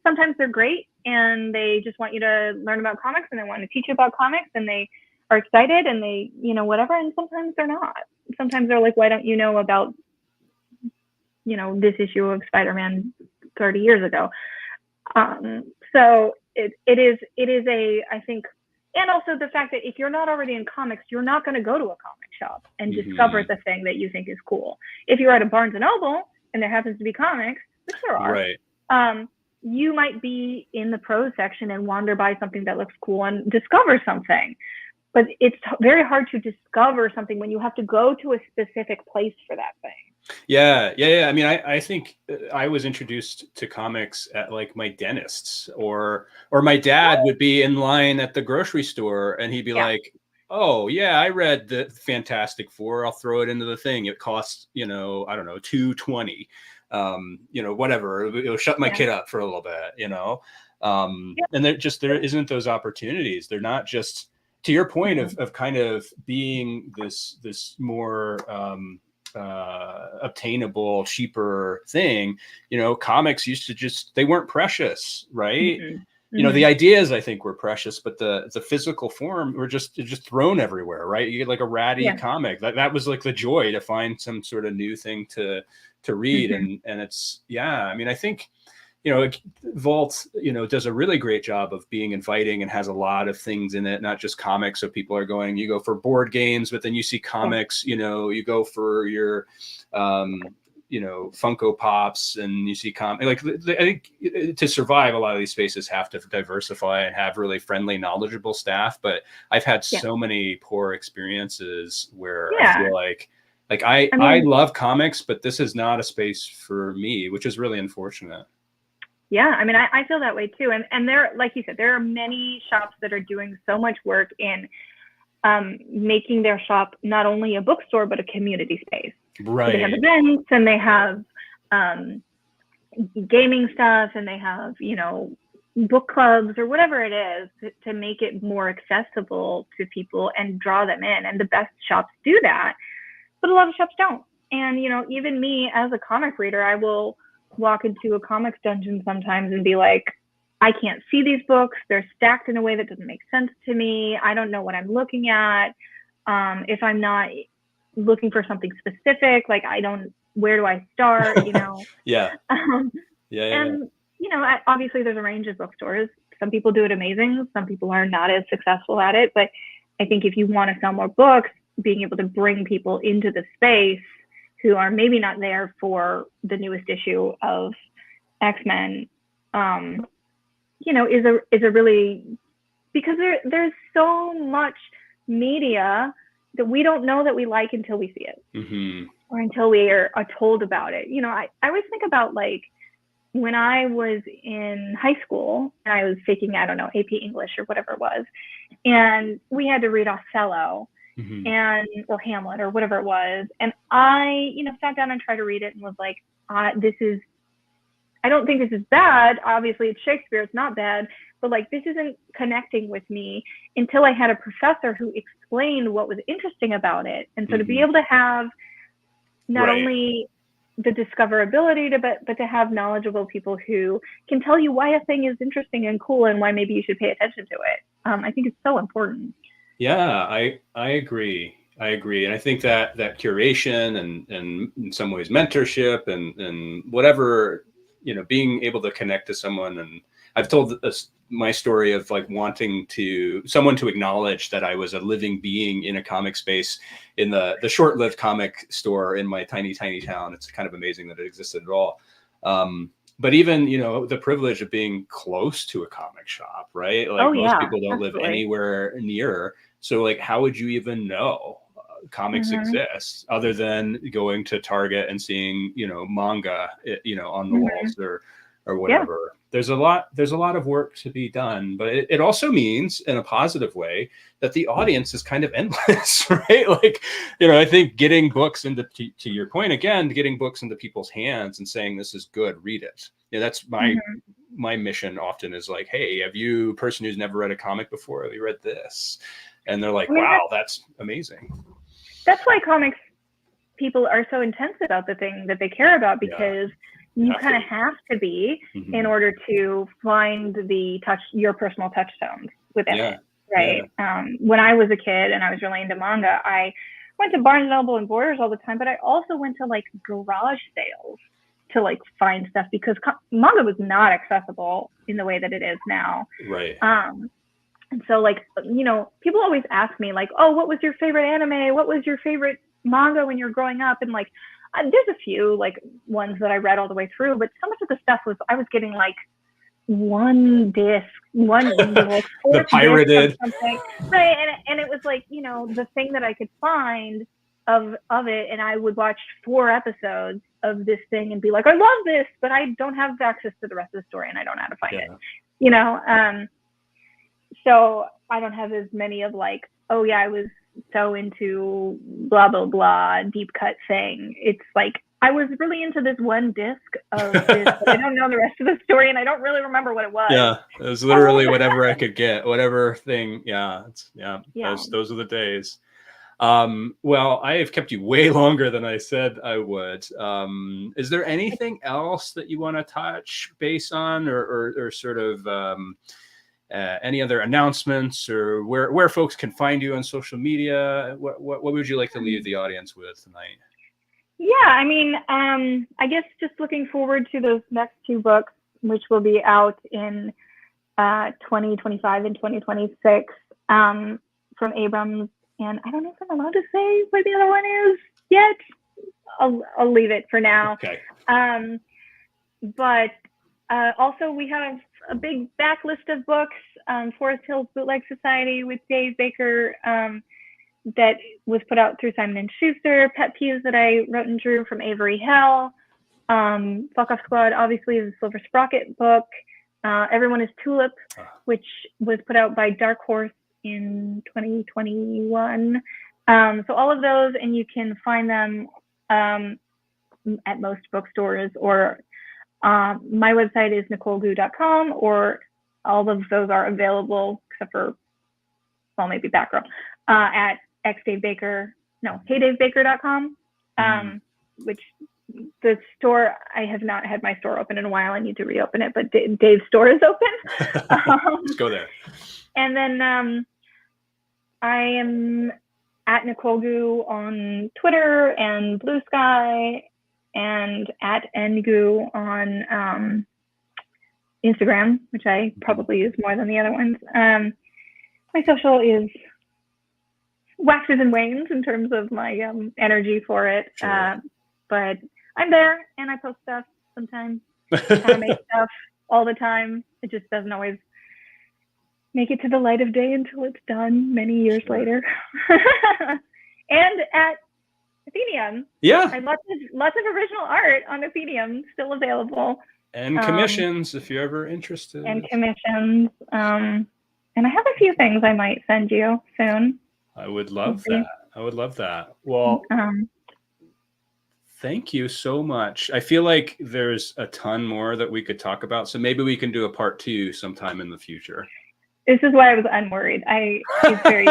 sometimes they're great and they just want you to learn about comics and they want to teach you about comics and they are excited and they, whatever. And sometimes they're not. Sometimes they're like, why don't you know about, this issue of Spider-Man 30 years ago? So it is I think, and also the fact that if you're not already in comics, you're not going to go to a comic shop and discover the thing that you think is cool. If you're at a Barnes and Noble and there happens to be comics, which there are, you might be in the prose section and wander by something that looks cool and discover something. But it's very hard to discover something when you have to go to a specific place for that thing. Yeah. I mean, I think I was introduced to comics at like my dentist's, or my dad would be in line at the grocery store and he'd be like, oh yeah, I read the Fantastic Four. I'll throw it into the thing. It costs, I don't know, $2.20. whatever, it'll shut my kid up for a little bit, and there isn't those opportunities. They're not just, to your point of kind of being this more obtainable, cheaper thing. Comics used to they weren't precious, right? The ideas, I think, were precious, but the physical form were just thrown everywhere, right? You get like a ratty comic. That was like the joy, to find some sort of new thing to read. And it's, I think, Vault, does a really great job of being inviting and has a lot of things in it, not just comics. So people are going, you go for board games, but then you see comics, you go for your, Funko Pops, and you see I think to survive, a lot of these spaces have to diversify and have really friendly, knowledgeable staff. But I've had so many poor experiences where I feel like I love comics, but this is not a space for me, which is really unfortunate. Yeah, I feel that way too. And there, like you said, there are many shops that are doing so much work in making their shop not only a bookstore, but a community space. Right. So they have events, and they have gaming stuff, and they have, book clubs or whatever it is to make it more accessible to people and draw them in. And the best shops do that, but a lot of shops don't. And, even me as a comic reader, I will walk into a comics dungeon sometimes and be like, I can't see these books. They're stacked in a way that doesn't make sense to me. I don't know what I'm looking at. If I'm not looking for something specific, like where do I start? Yeah. And, obviously there's a range of bookstores. Some people do it amazing. Some people are not as successful at it. But I think if you want to sell more books, being able to bring people into the space who are maybe not there for the newest issue of X-Men, is a really, because there's so much media that we don't know that we like until we see it, or until we are told about it. I always think about, like, when I was in high school and I was taking, I don't know, AP English or whatever it was, and we had to read Othello. Or Hamlet or whatever it was. And I, sat down and tried to read it and was like, I don't think this is bad. Obviously it's Shakespeare, it's not bad, but like, this isn't connecting with me, until I had a professor who explained what was interesting about it. And so to be able to have not only the discoverability but to have knowledgeable people who can tell you why a thing is interesting and cool and why maybe you should pay attention to it. I think it's so important. Yeah, I agree. And I think that curation and in some ways mentorship and whatever, being able to connect to someone. And I've told my story of like wanting someone to acknowledge that I was a living being in a comic space in the short-lived comic store in my tiny town. It's kind of amazing that it existed at all. But even, the privilege of being close to a comic shop, right? Like most people don't live anywhere near. So like, how would you even know comics exist other than going to Target and seeing, manga, on the walls or whatever? Yeah. There's a lot of work to be done, but it also means, in a positive way, that the audience is kind of endless, right? Like, I think getting books to your point again, getting books into people's hands and saying, this is good, read it. That's my mission often, is like, hey, have you, person who's never read a comic before, have you read this? And they're like, wow, that's amazing. That's why comics people are so intense about the thing that they care about, because you kind of have to be in order to find your personal touchstones within it, right? Yeah. When I was a kid and I was really into manga, I went to Barnes & Noble and Borders all the time, but I also went to like garage sales to like find stuff, because manga was not accessible in the way that it is now. Right. And so like, people always ask me like, oh, what was your favorite anime? What was your favorite manga when you were growing up? And like, there's a few like ones that I read all the way through, but so much of the stuff I was getting like one disc, like the pirated, right? And it was like, the thing that I could find of it, and I would watch 4 episodes of this thing and be like, I love this, but I don't have access to the rest of the story and I don't know how to find it. So I don't have as many of like, oh yeah, I was so into blah, blah, blah, deep cut thing. It's like, I was really into this one disc of this, but I don't know the rest of the story, and I don't really remember what it was. Yeah, it was literally whatever I could get, whatever thing. Yeah, yeah. Yeah. Those are the days. Well, I have kept you way longer than I said I would. Is there anything else that you want to touch base on, or sort of any other announcements, or where folks can find you on social media? What would you like to leave the audience with tonight? Yeah, I mean, I guess just looking forward to those next two books, which will be out in 2025 and 2026 from Abrams. And I don't know if I'm allowed to say where the other one is yet. I'll leave it for now. Okay. But also we have a big backlist of books, Forest Hills Bootleg Society with Dave Baker, that was put out through Simon & Schuster, Pet Peeves that I wrote and drew from Avery Hell, Fuck Off Squad, obviously the Silver Sprocket book, Everyone is Tulip, which was put out by Dark Horse in 2021. So all of those, and you can find them at most bookstores, or my website is NicoleGoux.com, or all of those are available except for, well, maybe Backrow, at heydavebaker.com, which the store, I have not had my store open in a while. I need to reopen it, but Dave's store is open. Let's go there. And then I am at Nicole Goux on Twitter and Blue Sky, and at NGoux on Instagram, which I probably use more than the other ones. My social is waxes and wanes in terms of my energy for it. Sure. But I'm there, and I post stuff sometimes. I make stuff all the time. It just doesn't always make it to the light of day until it's done many years later. And at Athenaeum. Yeah. I have lots of original art on Athenaeum still available. And commissions, if you're ever interested. And commissions. And I have a few things I might send you soon. I would love that. I would love that. Well, thank you so much. I feel like there's a ton more that we could talk about. So maybe we can do a part 2 sometime in the future. This is why I was unworried. It's very,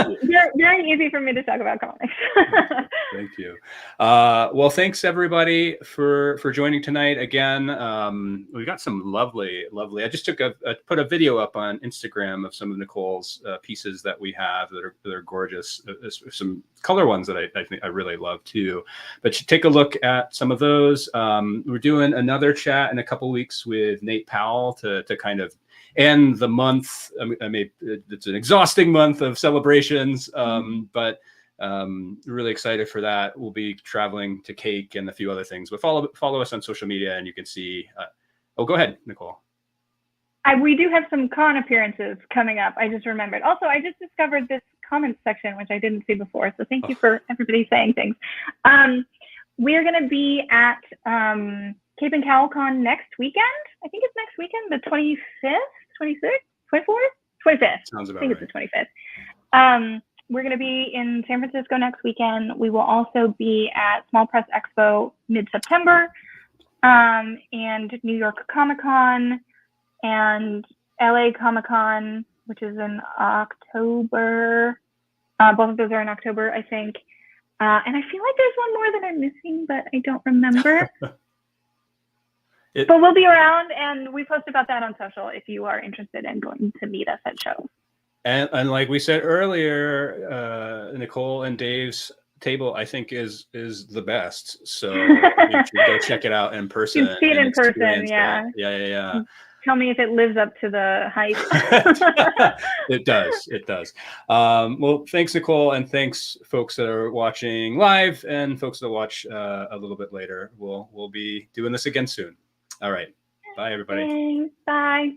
very easy for me to talk about comics. Thank you. Well, thanks everybody for joining tonight. Again, we got some lovely. I just put a video up on Instagram of some of Nicole's pieces that we have that are gorgeous. Some color ones that I think I really love too. But you take a look at some of those. We're doing another chat in a couple weeks with Nate Powell to kind of end the month. I mean, it's an exhausting month of celebrations, but really excited for that. We'll be traveling to Cake and a few other things. But follow us on social media, and you can see. Go ahead, Nicole. We do have some con appearances coming up. I just remembered. Also, I just discovered this comments section, which I didn't see before. So thank you for everybody saying things. We're going to be at Cape and CowlCon next weekend. I think it's next weekend, the 25th, 26th, 24th, 25th. Sounds about I think right. it's the 25th. We're going to be in San Francisco next weekend. We will also be at Small Press Expo mid-September, and New York Comic Con, and LA Comic Con, which is in October. Both of those are in October, I think. And I feel like there's one more that I'm missing, but I don't remember. But we'll be around, and we post about that on social if you are interested in going to meet us at shows. And like we said earlier, Nicole and Dave's table, I think, is the best. So you should go check it out in person. You can see it in person, yeah. Yeah. Tell me if it lives up to the hype. It does. Well, thanks, Nicole, and thanks, folks that are watching live and folks that watch a little bit later. We'll be doing this again soon. All right. Bye, everybody. Thanks. Bye.